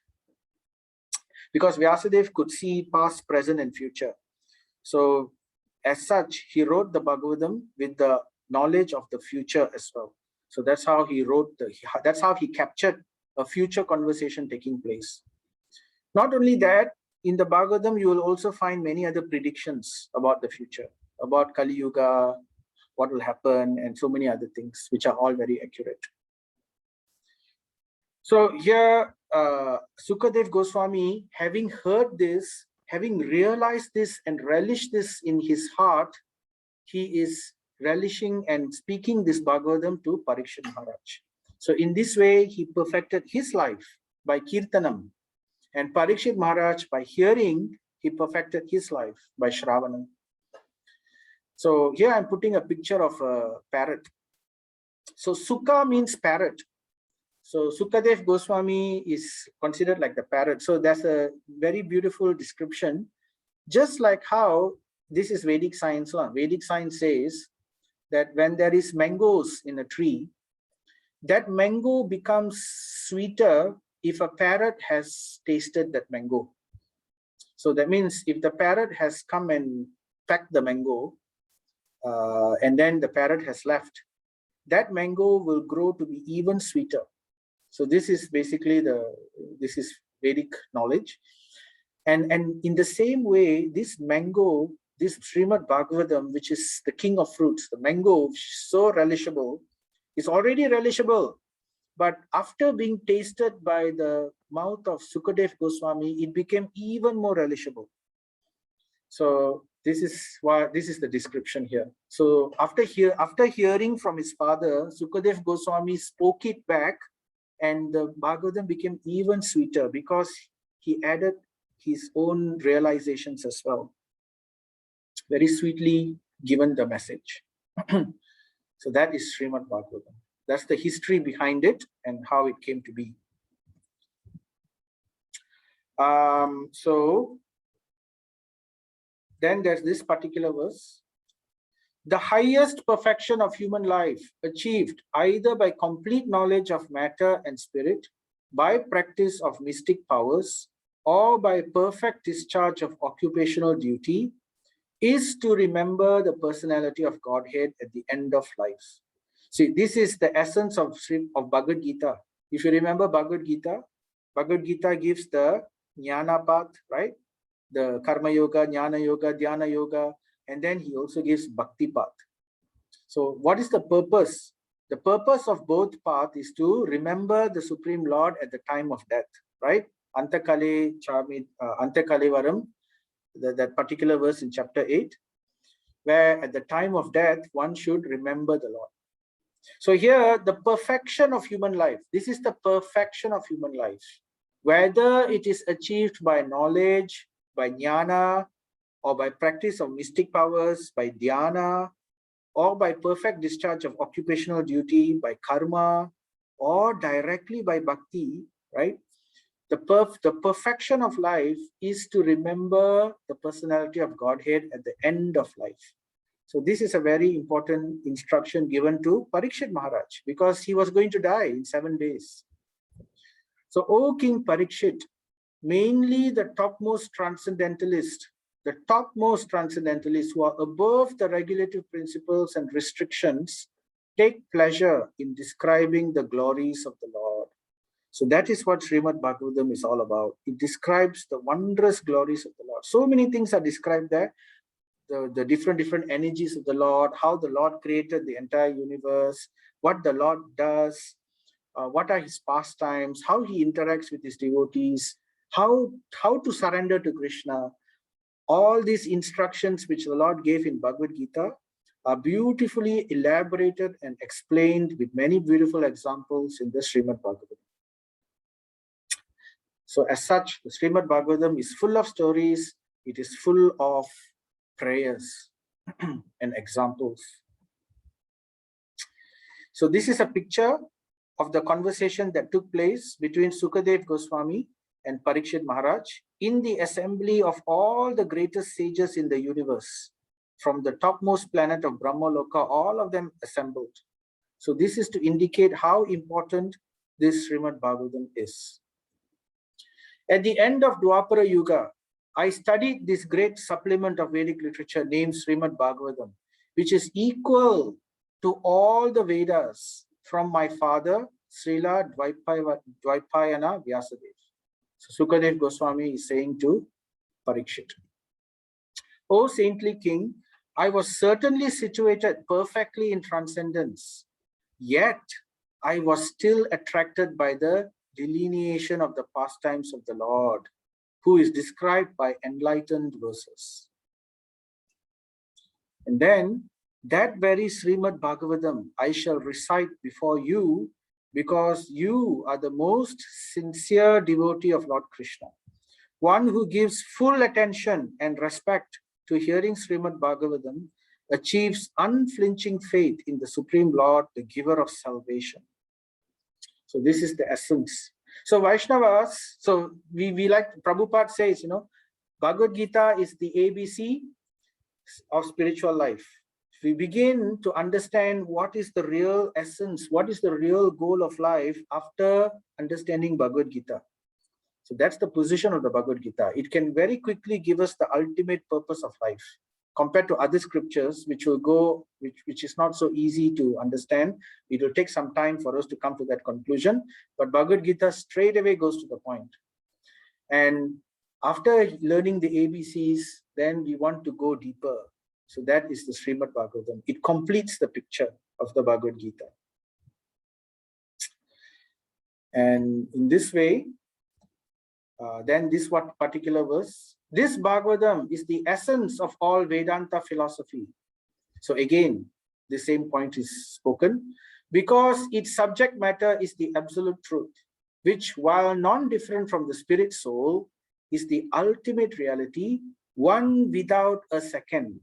Because Vyasadeva could see past, present, and future. So as such, he wrote the Bhagavatam with the knowledge of the future as well. So that's how he wrote, that's how he captured a future conversation taking place. Not only that, in the Bhagavatam, you will also find many other predictions about the future, about Kali Yuga, what will happen, and so many other things, which are all very accurate. So here, Sukadev Goswami, having heard this, having realized this and relished this in his heart, he is relishing and speaking this Bhagavatam to Parikshit Maharaj. So in this way, he perfected his life by Kirtanam. And Parikshit Maharaj, by hearing, he perfected his life by Shravanam. So here I'm putting a picture of a parrot. So Sukha means parrot. So Sukadev Goswami is considered like the parrot. So that's a very beautiful description. Just like how this is Vedic science. Vedic science says that when there is mangoes in a tree, that mango becomes sweeter if a parrot has tasted that mango. So that means if the parrot has come and pecked the mango, and then the parrot has left, that mango will grow to be even sweeter. So this is basically this is Vedic knowledge. And in the same way, this mango, this Srimad Bhagavatam, which is the king of fruits, the mango, which is so relishable, is already relishable. But after being tasted by the mouth of Sukadev Goswami, it became even more relishable. So this is the description here. So after hearing from his father, Sukadev Goswami spoke it back, and the Bhagavatam became even sweeter because he added his own realizations as well. Very sweetly given the message. So that is Srimad Bhagavatam. That's the history behind it and how it came to be. So then there's this particular verse. The highest perfection of human life achieved either by complete knowledge of matter and spirit, by practice of mystic powers, or by perfect discharge of occupational duty, is to remember the personality of Godhead at the end of life. See, this is the essence of Bhagavad Gita. If you remember Bhagavad Gita gives the jnana path, right? The karma yoga, jnana yoga, dhyana yoga, and then he also gives bhakti path. So what is the purpose? The purpose of both paths is to remember the Supreme Lord at the time of death, right? Antakale varam, that particular verse in chapter 8, where at the time of death, one should remember the Lord. So here, the perfection of human life, this is the perfection of human life. Whether it is achieved by knowledge, by jnana, or by practice of mystic powers, by dhyana, or by perfect discharge of occupational duty, by karma, or directly by bhakti, right? The perfection of life is to remember the personality of Godhead at the end of life. So this is a very important instruction given to Parikshit Maharaj, because he was going to die in 7 days. So, O King Parikshit, mainly the topmost transcendentalists who are above the regulative principles and restrictions, take pleasure in describing the glories of the Lord. So that is what Srimad Bhagavatam is all about. It describes the wondrous glories of the Lord. So many things are described there. The different energies of the Lord, how the Lord created the entire universe, what the Lord does, what are his pastimes, how he interacts with his devotees, how to surrender to Krishna. All these instructions which the Lord gave in Bhagavad Gita are beautifully elaborated and explained with many beautiful examples in the Srimad Bhagavatam. So as such, the Srimad Bhagavatam is full of stories, it is full of prayers and examples. So this is a picture of the conversation that took place between Sukadev Goswami and Parikshit Maharaj in the assembly of all the greatest sages in the universe, from the topmost planet of Brahmaloka, all of them assembled. So this is to indicate how important this Srimad Bhagavatam is. At the end of Dwapara Yuga, I studied this great supplement of Vedic literature named Srimad Bhagavatam, which is equal to all the Vedas from my father, Srila Dvaipayana Vyasadeva. So Sukadev Goswami is saying to Parikshit, O saintly king, I was certainly situated perfectly in transcendence, yet I was still attracted by the delineation of the pastimes of the Lord, who is described by enlightened verses. And then that very Srimad Bhagavatam I shall recite before you, because you are the most sincere devotee of Lord Krishna, one who gives full attention and respect to hearing Srimad Bhagavatam, achieves unflinching faith in the Supreme Lord, the giver of salvation. So this is the essence. So Vaishnavas, so we like Prabhupada says, Bhagavad Gita is the ABC of spiritual life. We begin to understand what is the real essence, what is the real goal of life after understanding Bhagavad Gita. So that's the position of the Bhagavad Gita. It can very quickly give us the ultimate purpose of life compared to other scriptures, which is not so easy to understand. It will take some time for us to come to that conclusion. But Bhagavad Gita straight away goes to the point. And After learning the ABCs, then we want to go deeper. So that is the Srimad Bhagavatam. It completes the picture of the Bhagavad Gita. And in this way, then this what particular verse, this Bhagavatam is the essence of all Vedanta philosophy. So again, the same point is spoken, because its subject matter is the absolute truth, which, while non-different from the spirit soul, is the ultimate reality, one without a second.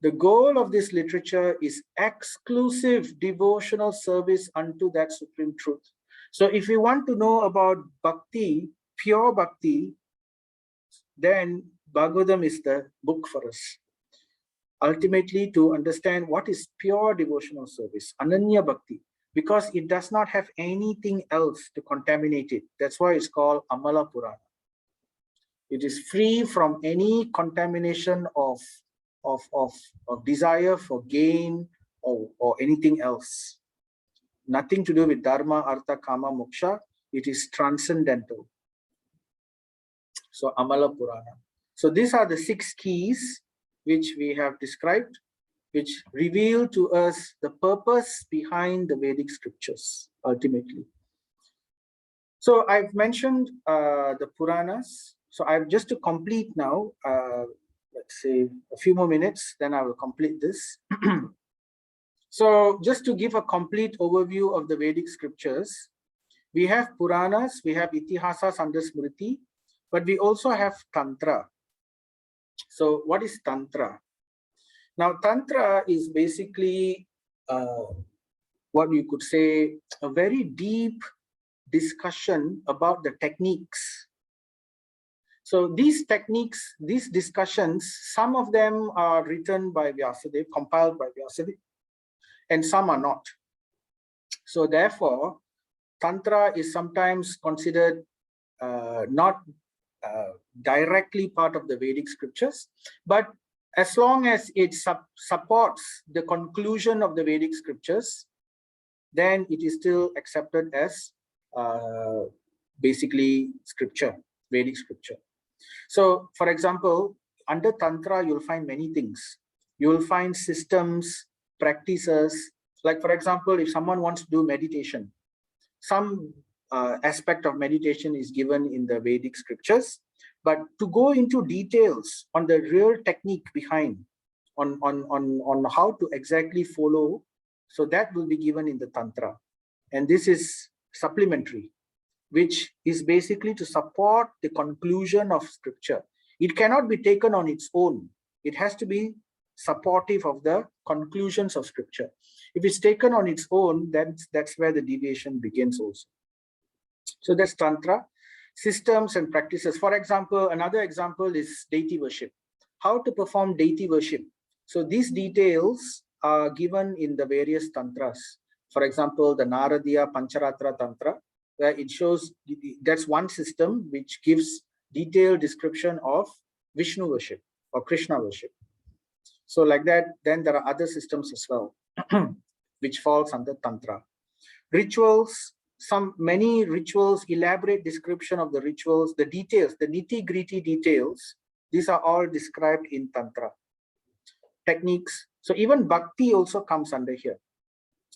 The goal of this literature is exclusive devotional service unto that supreme truth. So if you want to know about bhakti, pure bhakti, then Bhagavatam is the book for us. Ultimately, to understand what is pure devotional service, Ananya Bhakti, because it does not have anything else to contaminate it. That's why it's called Amala Purana. It is free from any contamination of desire for gain or anything else. Nothing to do with Dharma, Artha, Kama, Moksha. It is transcendental. So Amala Purana. So these are the 6 keys which we have described, which reveal to us the purpose behind the Vedic scriptures, ultimately. So I've mentioned the Puranas. So I've just to complete now, let's say a few more minutes, then I will complete this. So just to give a complete overview of the Vedic scriptures, we have Puranas, we have Itihasas under Smriti, but we also have Tantra. So what is Tantra? Now, Tantra is basically what you could say a very deep discussion about the techniques. So these techniques, these discussions, some of them are written by Vyasadeva, compiled by Vyasadeva, and some are not. So therefore, Tantra is sometimes considered not directly part of the Vedic scriptures, but as long as it supports the conclusion of the Vedic scriptures, then it is still accepted as basically scripture, Vedic scripture. So, for example, under Tantra, you'll find many things. You'll find systems, practices, like for example, if someone wants to do meditation, some aspect of meditation is given in the Vedic scriptures, but to go into details on the real technique behind, on how to exactly follow, so that will be given in the Tantra. And this is supplementary, which is basically to support the conclusion of scripture. It cannot be taken on its own. It has to be supportive of the conclusions of scripture. If it's taken on its own, then that's where the deviation begins also. So that's Tantra. Systems and practices. For example, another example is deity worship. How to perform deity worship. So these details are given in the various tantras. For example, the Naradiya Pancharatra Tantra, where it shows, that's one system which gives detailed description of Vishnu worship or Krishna worship. So like that, then there are other systems as well, which falls under Tantra. Rituals, many rituals, elaborate description of the rituals, the details, the nitty-gritty details, these are all described in Tantra. Techniques, so even Bhakti also comes under here.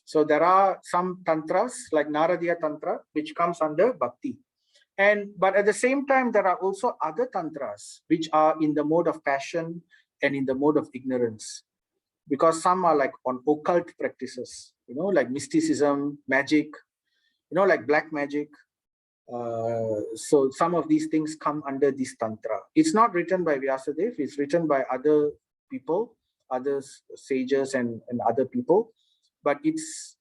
So there are some tantras like Naradiya Tantra, which comes under Bhakti. But at the same time, there are also other tantras, which are in the mode of passion and in the mode of ignorance. Because some are like on occult practices, like mysticism, magic, like black magic. So some of these things come under this Tantra. It's not written by Vyasadeva, it's written by other people, other sages and other people. But it's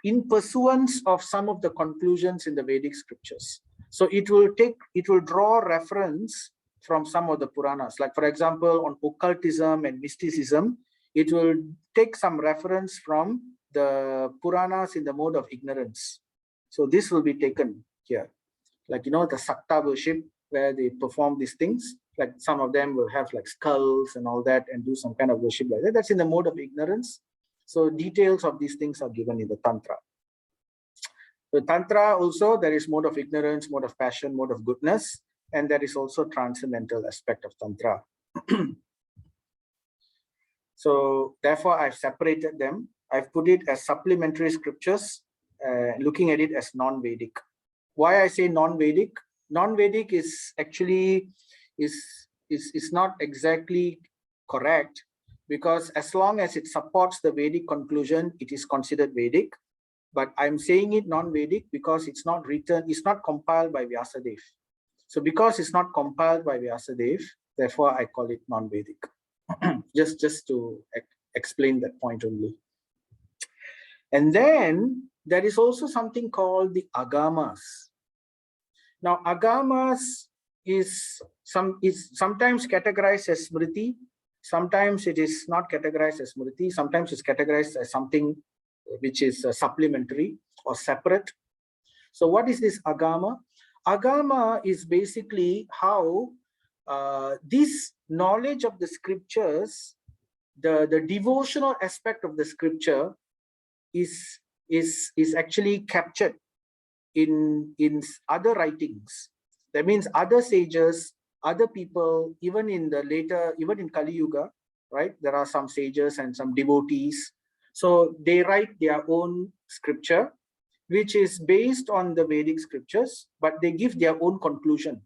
in pursuance of some of the conclusions in the Vedic scriptures. So it will draw reference from some of the Puranas. Like for example, on occultism and mysticism, it will take some reference from the Puranas in the mode of ignorance. So this will be taken here. Like, the Sakta worship, where they perform these things. Like some of them will have like skulls and all that and do some kind of worship like that. That's in the mode of ignorance. So details of these things are given in the Tantra. The Tantra also, there is mode of ignorance, mode of passion, mode of goodness. and there is also transcendental aspect of Tantra. So therefore, I've separated them. I've put it as supplementary scriptures, looking at it as non-Vedic. Why I say non-Vedic? Non-Vedic is actually is not exactly correct, because as long as it supports the Vedic conclusion, it is considered Vedic. But I'm saying it non-Vedic because it's not written, it's not compiled by Vyasadeva. So because it's not compiled by Vyasadeva, therefore I call it non-Vedic. just to explain that point only. And then there is also something called the agamas. Now agamas is sometimes categorized as smriti, sometimes it is not categorized as smriti, sometimes it's categorized as something which is supplementary or separate. So what is this agama? Agama is basically how this knowledge of the scriptures, the devotional aspect of the scripture is actually captured in other writings. That means other sages, other people, even in Kali Yuga, right? There are some sages and some devotees. So they write their own scripture, which is based on the Vedic scriptures, but they give their own conclusion.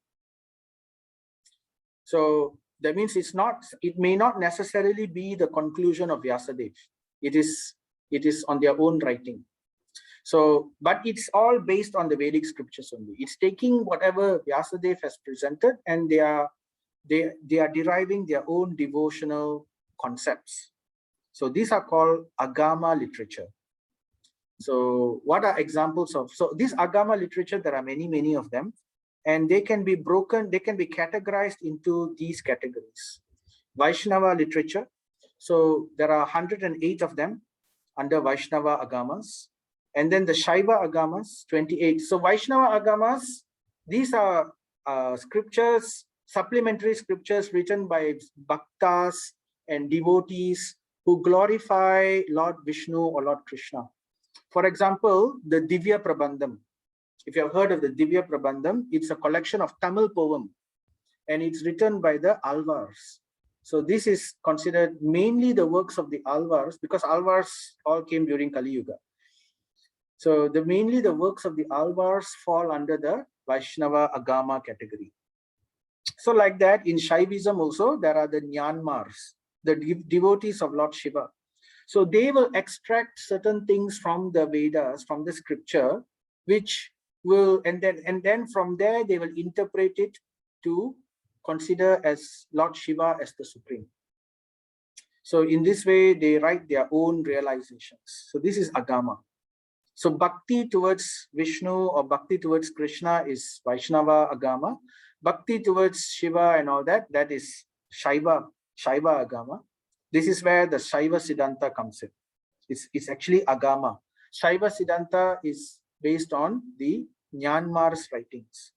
So that means it may not necessarily be the conclusion of Vyasadeva. It is on their own writing. So, but it's all based on the Vedic scriptures only. It's taking whatever Vyasadeva has presented, and they are deriving their own devotional concepts. So these are called agama literature. So what are examples of? So this agama literature, there are many of them, and they can be broken, they can be categorized into these categories. Vaishnava literature. So there are 108 of them under Vaishnava agamas. And then the Shaiva agamas, 28. So Vaishnava agamas, these are scriptures, supplementary scriptures written by bhaktas and devotees who glorify Lord Vishnu or Lord Krishna. For example, the Divya Prabandham. If you have heard of the Divya Prabandham, it's a collection of Tamil poem, and it's written by the Alvars. So this is considered mainly the works of the Alvars, because Alvars all came during Kali Yuga. So mainly the works of the Alvars fall under the Vaishnava Agama category. So like that, in Shaivism also, there are the Nyanmars, the devotees of Lord Shiva. So they will extract certain things from the Vedas, from the scripture, which will, and then from there, they will interpret it to consider as Lord Shiva as the supreme. So in this way, they write their own realizations. So this is Agama. So bhakti towards Vishnu or bhakti towards Krishna is Vaishnava Agama. Bhakti towards Shiva and all that, that is Shaiva Agama. This is where the Shaiva Siddhanta comes in. It's actually Agama. Shaiva Siddhanta is based on the Nyanmar's writings.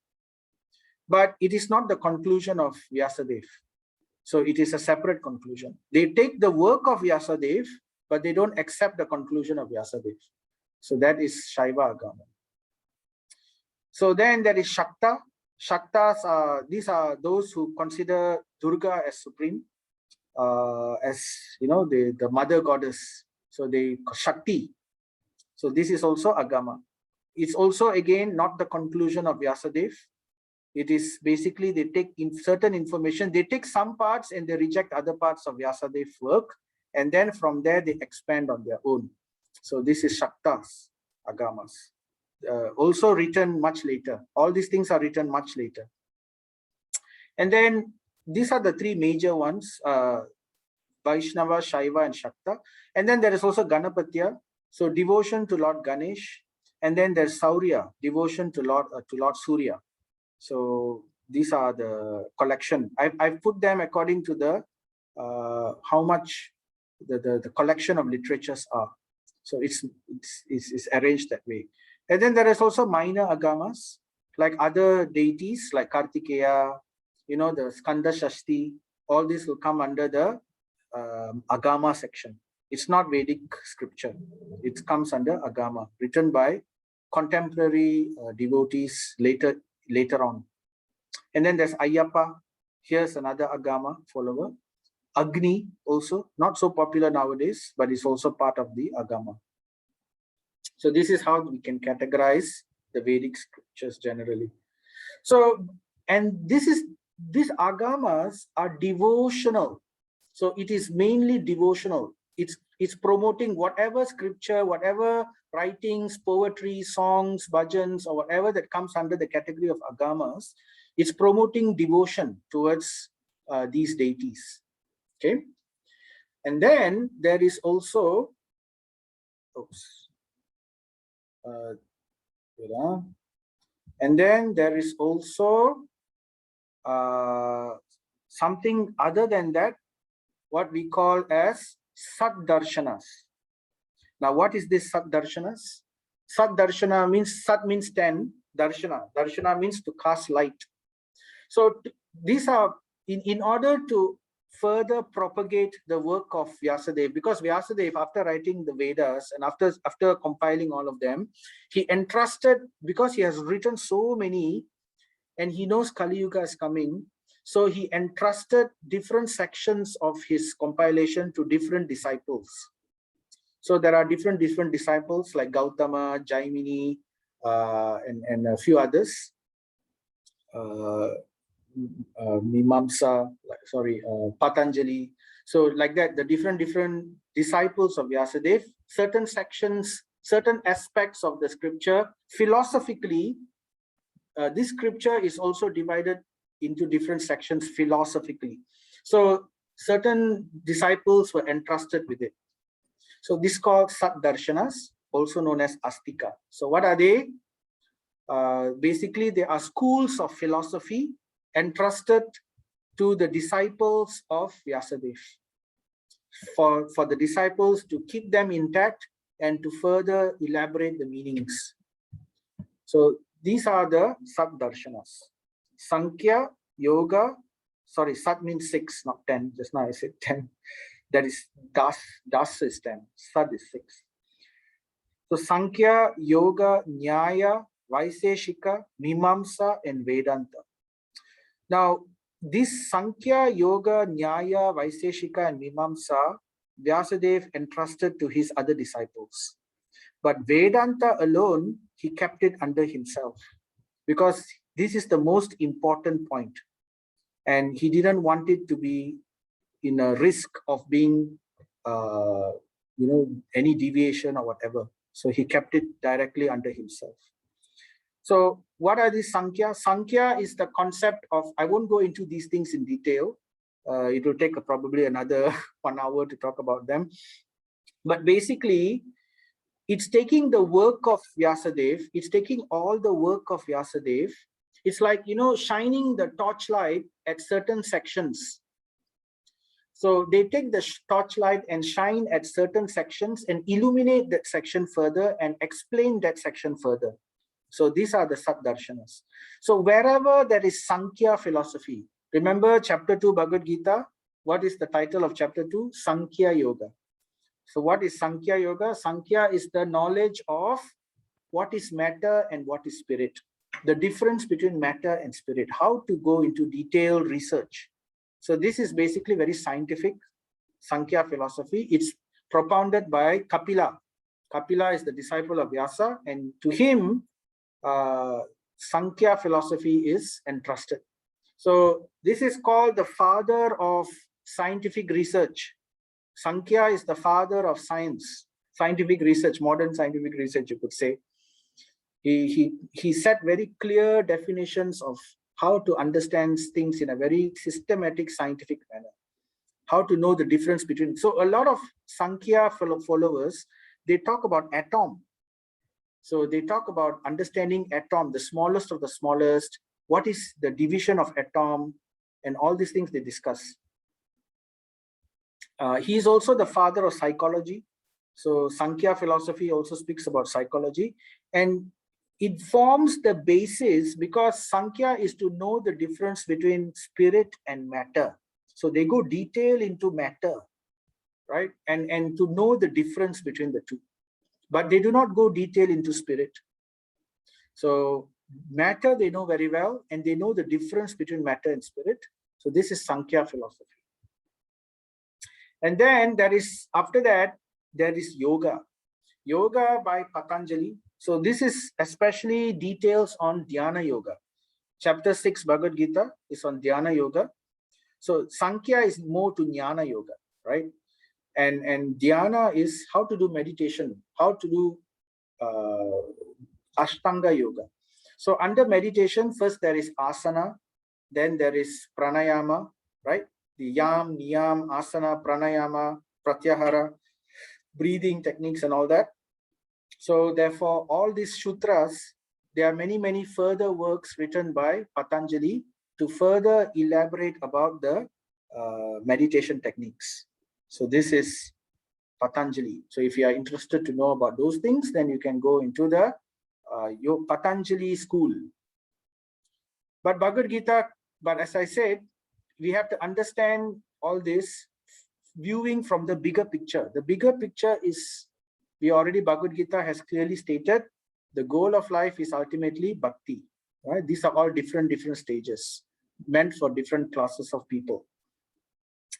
But it is not the conclusion of Vyasadeva. So it is a separate conclusion. They take the work of Vyasadeva, but they don't accept the conclusion of Vyasadeva. So that is Shaiva Agama. So then there is Shakta. Shaktas are, these are those who consider Durga as supreme, as the mother goddess. So they Shakti. So this is also Agama. It's also again not the conclusion of Vyasadeva. It is basically they take in certain information, they take some parts and they reject other parts of Vyasadeva's work, and then from there they expand on their own. So this is Shaktas, Agamas. Also written much later. All these things are written much later. And then these are the three major ones, Vaishnava, Shaiva, and Shakta. And then there is also Ganapatya, so devotion to Lord Ganesh. And then there's Saurya, devotion to Lord Surya. So these are the collection. I've put them according to the how much the collection of literatures are. So it's arranged that way. And then there is also minor agamas, like other deities like Kartikeya, the Skanda Shashti. All these will come under the agama section. It's not Vedic scripture. It comes under agama, written by contemporary devotees later on. And then there's Ayyappa. Here's another Agama follower. Agni also, not so popular nowadays, but it's also part of the Agama. So this is how we can categorize the Vedic scriptures generally. So, and these Agamas are devotional. So it is mainly devotional. It's promoting whatever scripture, whatever writings, poetry, songs, bhajans, or whatever that comes under the category of Agamas. It's promoting devotion towards these deities. Okay. And then there is also, and then there is also something other than that, what we call as Sat-darshanas. Now, what is this Sat-darshanas? Sat-darshana means, Sat means 10, Darshana. Darshana means to cast light. So these are, in order to further propagate the work of Vyasadeva, because Vyasadeva, after writing the Vedas and after compiling all of them, he entrusted, because he has written so many and he knows Kali Yuga is coming, so he entrusted different sections of his compilation to different disciples. So there are different disciples like Gautama, Jaimini, and a few others. Mimamsa, Patanjali. So like that, the different disciples of Vyasadeva, certain sections, certain aspects of the scripture, philosophically, this scripture is also divided into different sections philosophically. So certain disciples were entrusted with it. So this is called Sat-darshanas, also known as Astika. So what are they? Basically, they are schools of philosophy entrusted to the disciples of Vyasadeva for the disciples to keep them intact and to further elaborate the meanings. So these are the Sat-darshanas. Sankhya, Yoga, sorry, Sat means 6, not 10. Just now I said 10. That is Das is 10. Sat is 6. So Sankhya, Yoga, Nyaya, Vaiseshika, Mimamsa, and Vedanta. Now, this Sankhya, Yoga, Nyaya, Vaiseshika, and Mimamsa, Vyasadeva entrusted to his other disciples. But Vedanta alone, he kept it under himself, because this is the most important point. And he didn't want it to be in a risk of being, any deviation or whatever. So he kept it directly under himself. So what are these Sankhya? Sankhya is the concept of, I won't go into these things in detail. It will take probably another 1 hour to talk about them. But basically, it's taking the work of Vyasadeva. It's taking all the work of Vyasadeva. It's like, shining the torchlight at certain sections. So they take the torchlight and shine at certain sections and illuminate that section further and explain that section further. So these are the Sat-darshanas. So wherever there is Sankhya philosophy, remember chapter 2 Bhagavad Gita, what is the title of chapter 2? Sankhya Yoga. So what is Sankhya Yoga? Sankhya is the knowledge of what is matter and what is spirit. The difference between matter and spirit, how to go into detailed research. So this is basically very scientific Sankhya philosophy. It's propounded by Kapila. Kapila is the disciple of Vyasa, and to him, Sankhya philosophy is entrusted. So this is called the father of scientific research. Sankhya is the father of science, scientific research, modern scientific research, you could say. He set very clear definitions of how to understand things in a very systematic scientific manner, how to know the difference between. So a lot of Sankhya followers, they talk about atom. So they talk about understanding atom, the smallest of the smallest, what is the division of atom, and all these things they discuss. He is also the father of psychology. So Sankhya philosophy also speaks about psychology, and it forms the basis because Sankhya is to know the difference between spirit and matter. So they go detail into matter, right? And to know the difference between the two. But they do not go detail into spirit. So Matter they know very well, and they know the difference between matter and spirit. So this is Sankhya philosophy. And then there is, after that, there is yoga. Yoga by Patanjali. So this is especially details on Dhyana Yoga. Chapter 6 Bhagavad Gita is on Dhyana Yoga. So Sankhya is more to Jnana Yoga, right? And Dhyana is how to do meditation, how to do Ashtanga Yoga. So under meditation, first there is asana, then there is pranayama, right? The yam, niyam, asana, pranayama, pratyahara, breathing techniques and all that. So therefore, all these sutras, there are many further works written by Patanjali to further elaborate about the meditation techniques. So this is Patanjali. So if you are interested to know about those things, then you can go into the your Patanjali school. But Bhagavad Gita, but as I said, we have to understand all this viewing from the bigger picture. The bigger picture is, Bhagavad Gita has clearly stated, the goal of life is ultimately bhakti. Right? These are all different stages meant for different classes of people.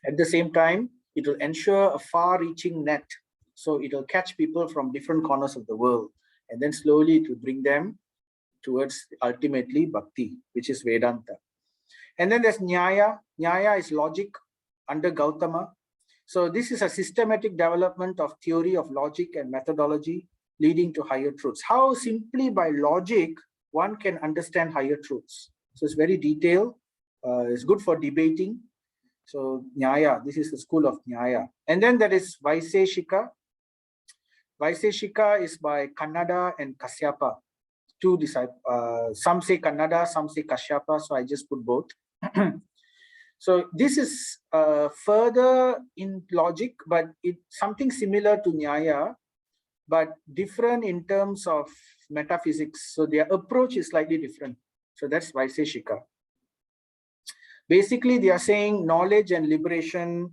At the same time, it will ensure a far-reaching net. So it will catch people from different corners of the world, and then slowly it will bring them towards ultimately bhakti, which is Vedanta. And then there's Nyaya. Nyaya is logic under Gautama. So this is a systematic development of theory of logic and methodology leading to higher truths. How simply by logic one can understand higher truths. So it's very detailed. It's good for debating. So Nyaya, this is the school of Nyaya. And then there is Vaiseshika. Vaiseshika is by Kannada and Kasyapa. Two disciples. Some say Kannada, some say Kashyapa. So I just put both. So this is further in logic, but it's something similar to Nyaya, but different in terms of metaphysics. So their approach is slightly different. So that's Vaiseshika. Basically, they are saying knowledge and liberation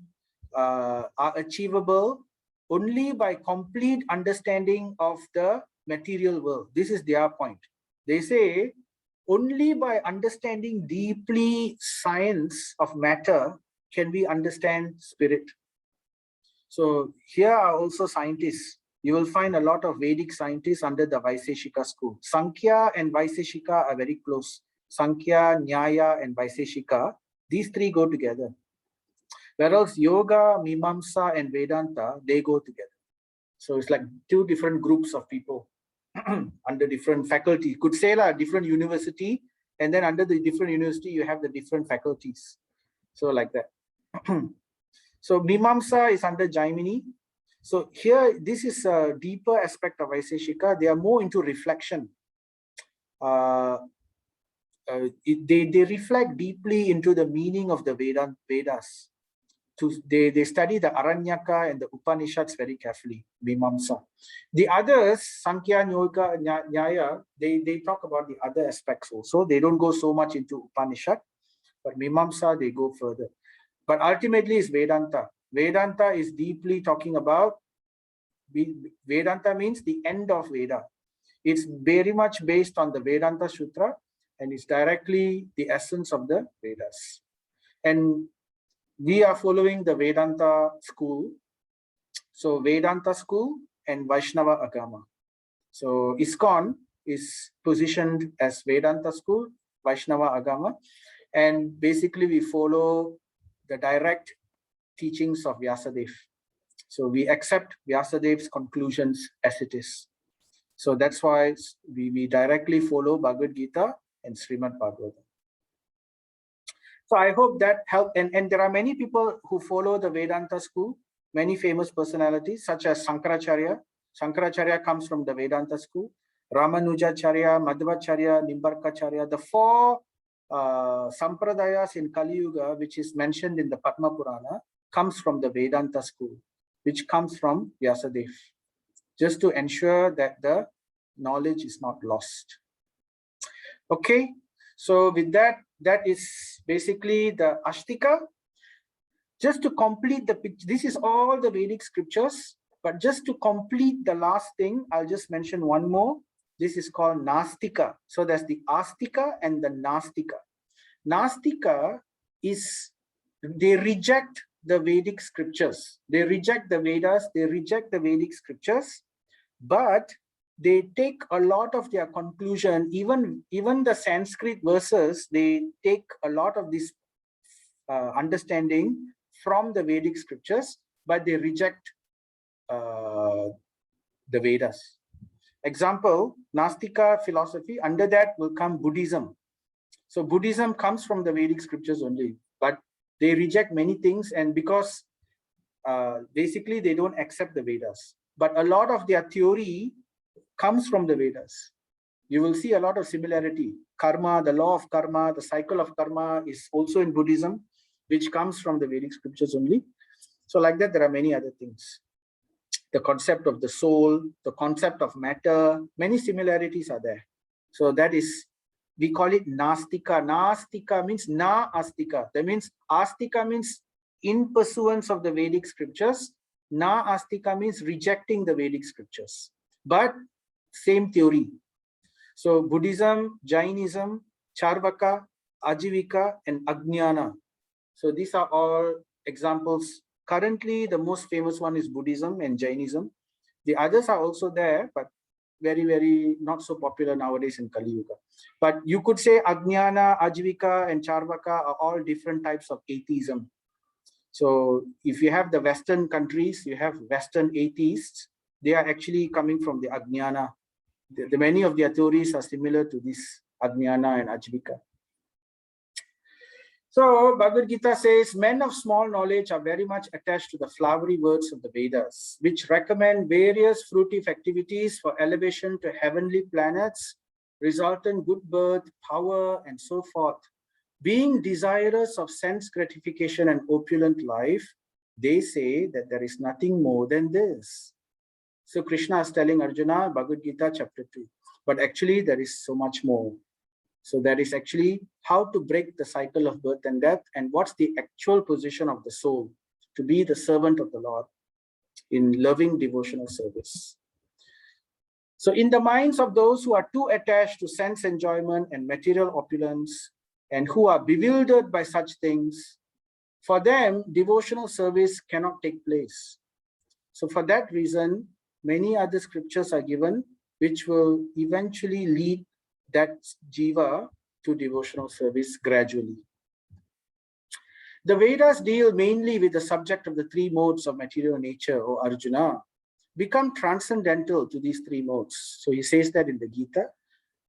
are achievable only by complete understanding of the material world. This is their point. They say only by understanding deeply science of matter can we understand spirit. So here are also scientists. You will find a lot of Vedic scientists under the Vaiseshika school. Sankhya and Vaiseshika are very close. Sankhya, Nyaya, and Vaiseshika, these three go together. Whereas Yoga, Mimamsa, and Vedanta, they go together. So it's like two different groups of people under different faculty. Could say like different university, and then under the different university, you have the different faculties. So like that. So Mimamsa is under Jaimini. So here, this is a deeper aspect of Vaiseshika. They are more into reflection. They reflect deeply into the meaning of the Vedas. They study the Aranyaka and the Upanishads very carefully, Mimamsa. The others, Sankhya, Yoga, Nyaya, they talk about the other aspects also. They don't go so much into Upanishad, but Mimamsa, they go further. But ultimately, it's Vedanta. Vedanta is deeply talking about, Vedanta means the end of Veda. It's very much based on the Vedanta Sutra, and it's directly the essence of the Vedas. And we are following the Vedanta school. So Vedanta school and Vaishnava Agama. So ISKCON is positioned as Vedanta school, Vaishnava Agama. And basically we follow the direct teachings of Vyasadeva. So we accept Vyasadev's conclusions as it is. So that's why we directly follow Bhagavad Gita and Srimad Bhagavatam. So I hope that helped. And there are many people who follow the Vedanta school, many famous personalities such as Shankaracharya. Shankaracharya comes from the Vedanta school. Ramanujacharya, Madhvacharya, Nimbarkacharya, the four sampradayas in Kali Yuga, which is mentioned in the Padma Purana, comes from the Vedanta school, which comes from Vyasadeva, just to ensure that the knowledge is not lost. Okay, so with that, that is basically the Ashtika. Just to complete the picture, this is all the Vedic scriptures, but just to complete the last thing, I'll just mention one more. This is called Nastika. So there's the Astika and the Nastika. Nastika is, they reject the Vedic scriptures. They reject the Vedas, they reject the Vedic scriptures, but they take a lot of their conclusion, even the Sanskrit verses, they take a lot of this understanding from the Vedic scriptures, but they reject the Vedas. Example, Nastika philosophy, under that will come Buddhism. So Buddhism comes from the Vedic scriptures only, but they reject many things, and because basically they don't accept the Vedas. But a lot of their theory comes from the Vedas. You will see a lot of similarity. Karma, the law of karma, the cycle of karma is also in Buddhism, which comes from the Vedic scriptures only. So like that, there are many other things. The concept of the soul, the concept of matter, many similarities are there. So that is, we call it Nastika. Nastika means na astika. That means astika means in pursuance of the Vedic scriptures. Na astika means rejecting the Vedic scriptures. But same theory. So Buddhism, Jainism, Charvaka, Ajivika, and Ajnana. So these are all examples. Currently, the most famous one is Buddhism and Jainism. The others are also there, but very, very not so popular nowadays in Kali Yuga. But you could say Ajnana, Ajivika, and Charvaka are all different types of atheism. So if you have the Western countries, you have Western atheists, they are actually coming from the Ajnana. Many of their theories are similar to this Ajnana and Ajivika. So Bhagavad Gita says, men of small knowledge are very much attached to the flowery words of the Vedas, which recommend various fruitive activities for elevation to heavenly planets, resultant good birth, power, and so forth. Being desirous of sense gratification and opulent life, they say that there is nothing more than this. So Krishna is telling Arjuna, Bhagavad Gita chapter 2, but actually there is so much more. So that is actually how to break the cycle of birth and death, and what's the actual position of the soul, to be the servant of the Lord in loving devotional service. So in the minds of those who are too attached to sense enjoyment and material opulence, and who are bewildered by such things, for them, devotional service cannot take place. So for that reason, many other scriptures are given, which will eventually lead that jiva to devotional service gradually. The Vedas deal mainly with the subject of the three modes of material nature, O Arjuna, become transcendental to these three modes. So he says that in the Gita,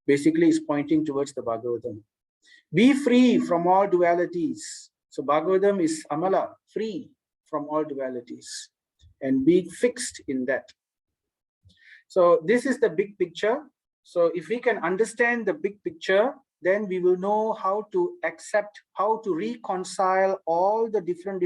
basically is pointing towards the Bhagavatam. Be free from all dualities. So Bhagavatam is Amala, free from all dualities, and be fixed in that. So this is the big picture. So if we can understand the big picture, then we will know how to accept, how to reconcile all the different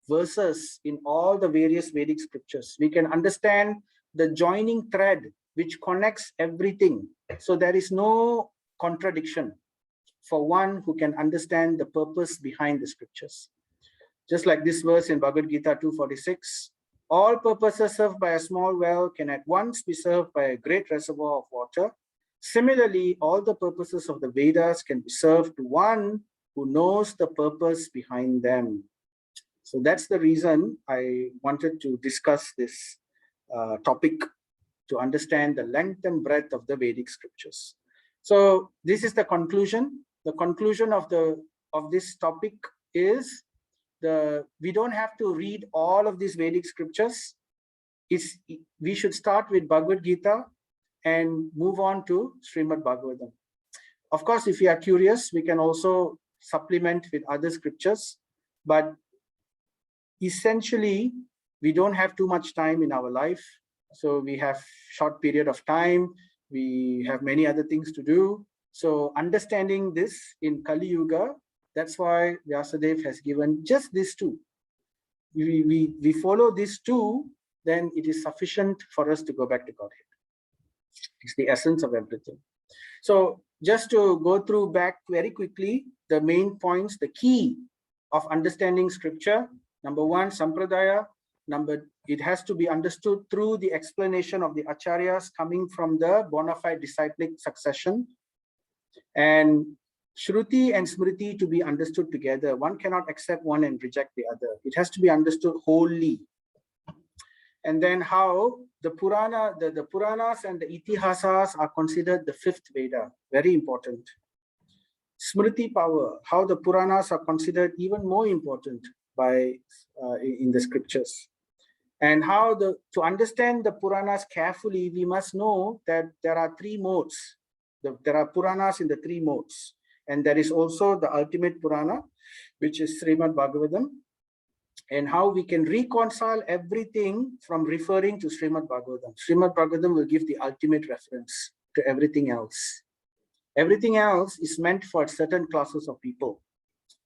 verses in all the various Vedic scriptures. We can understand the joining thread which connects everything. So there is no contradiction for one who can understand the purpose behind the scriptures. Just like this verse in Bhagavad Gita 2:46, all purposes served by a small well can at once be served by a great reservoir of water. Similarly, all the purposes of the Vedas can be served to one who knows the purpose behind them. So that's the reason I wanted to discuss this topic, to understand the length and breadth of the Vedic scriptures. So this is the conclusion. The conclusion of this topic is, we don't have to read all of these Vedic scriptures. We should start with Bhagavad Gita and move on to Srimad Bhagavatam. Of course, if you are curious, we can also supplement with other scriptures, but essentially, we don't have too much time in our life. So we have short period of time. We have many other things to do. So understanding this in Kali Yuga, that's why Vyasadeva has given just these two. We follow these two, then it is sufficient for us to go back to Godhead. It's the essence of everything. So just to go through back very quickly, the main points, the key of understanding scripture. Number one, Sampradaya. it has to be understood through the explanation of the acharyas coming from the bona fide disciplic succession, and Shruti and Smriti to be understood together. One cannot accept one and reject the other. It has to be understood wholly. And then how the Purana, the Puranas and the Itihasas are considered the fifth Veda. Very important. Smriti power, how the Puranas are considered even more important by in the scriptures. And how to understand the Puranas carefully, we must know that there are three modes. There are Puranas in the three modes. And there is also the ultimate Purana, which is Srimad Bhagavatam. And how we can reconcile everything from referring to Srimad Bhagavatam. Srimad Bhagavatam will give the ultimate reference to everything else. Everything else is meant for certain classes of people.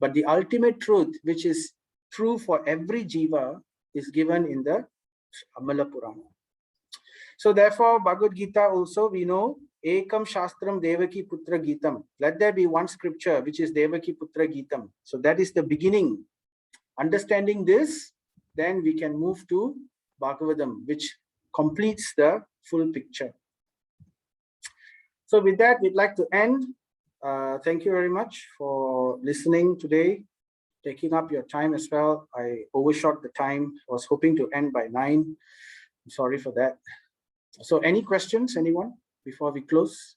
But the ultimate truth, which is true for every jiva, is given in the Amala Purana. So therefore, Bhagavad Gita also, we know, Ekam Shastram Devaki Putra Gitam. Let there be one scripture, which is Devaki Putra Gitam. So that is the beginning. Understanding this, then we can move to Bhagavatam, which completes the full picture. So with that, we'd like to end. Thank you very much for listening today, taking up your time as well. I overshot the time. I was hoping to end by 9. I'm sorry for that. So any questions, anyone, before we close?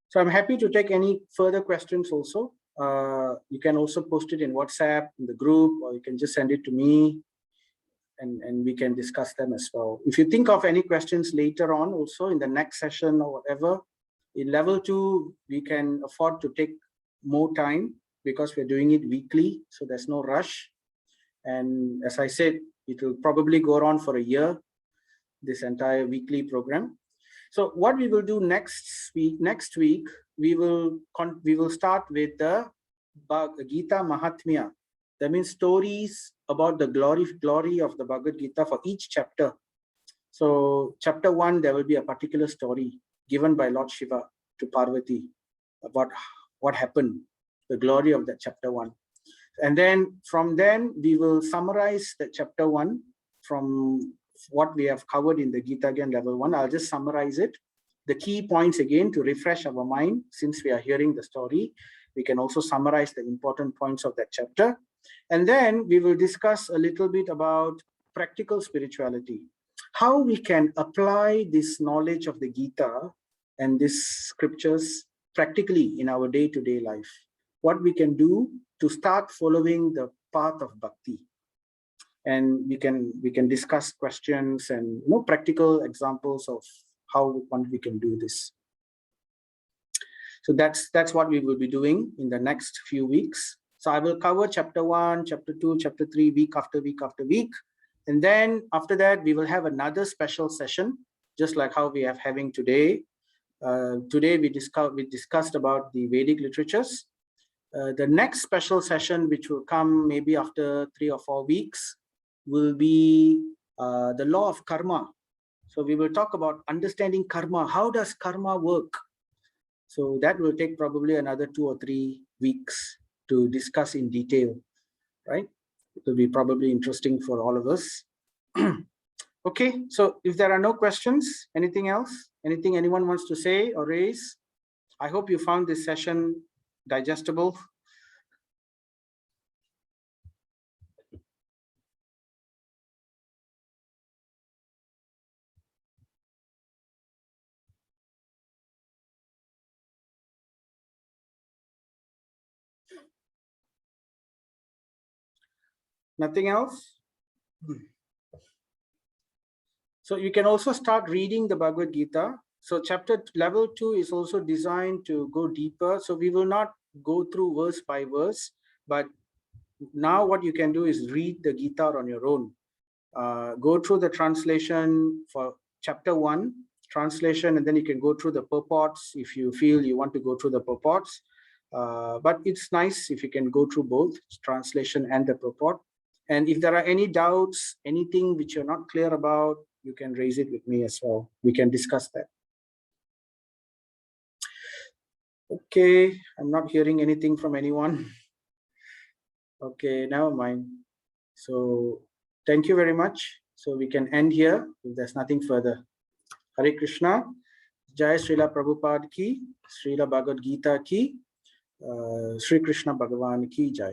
So I'm happy to take any further questions also. You can also post it in WhatsApp, in the group, or you can just send it to me, and we can discuss them as well. If you think of any questions later on also in the next session or whatever, in level 2, we can afford to take more time because we're doing it weekly, so there's no rush. And as I said, it will probably go on for a year, this entire weekly program. So what we will do next week, we will start with the Gita Mahatmya. That means stories about the glory of the Bhagavad Gita for each chapter. So chapter 1, there will be a particular story given by Lord Shiva to Parvati about what happened, the glory of that chapter 1. And then from then, we will summarize the chapter 1 from what we have covered in the Gita Gyan level 1. I'll just summarize it. The key points again to refresh our mind. Since we are hearing the story, we can also summarize the important points of that chapter. And then we will discuss a little bit about practical spirituality. How we can apply this knowledge of the Gita and these scriptures practically in our day-to-day life. What we can do to start following the path of bhakti. And we can discuss questions and practical examples of how we can do this. So that's what we will be doing in the next few weeks. So I will cover chapter 1, chapter 2, chapter 3, week after week after week. And then after that, we will have another special session, just like how we are having today. Today we discussed about the Vedic literatures. The next special session, which will come maybe after 3 or 4 weeks, will be the law of karma. So we will talk about understanding karma. How does karma work? So that will take probably another 2 or 3 weeks to discuss in detail, right? It will be probably interesting for all of us. Okay, so if there are no questions, anything else? Anything anyone wants to say or raise? I hope you found this session digestible. Nothing else? So you can also start reading the Bhagavad Gita. So chapter level 2 is also designed to go deeper. So we will not go through verse by verse, but now what you can do is read the Gita on your own. Go through the translation for chapter 1, translation, and then you can go through the purports if you feel you want to go through the purports. But it's nice if you can go through both translation and the purport. And if there are any doubts, anything which you're not clear about, you can raise it with me as well. We can discuss that. Okay, I'm not hearing anything from anyone. Okay, never mind. So thank you very much. So we can end here if there's nothing further. Hare Krishna. Jai Srila Prabhupada ki, Srila Bhagavad Gita ki, Sri Krishna Bhagavan ki Jai.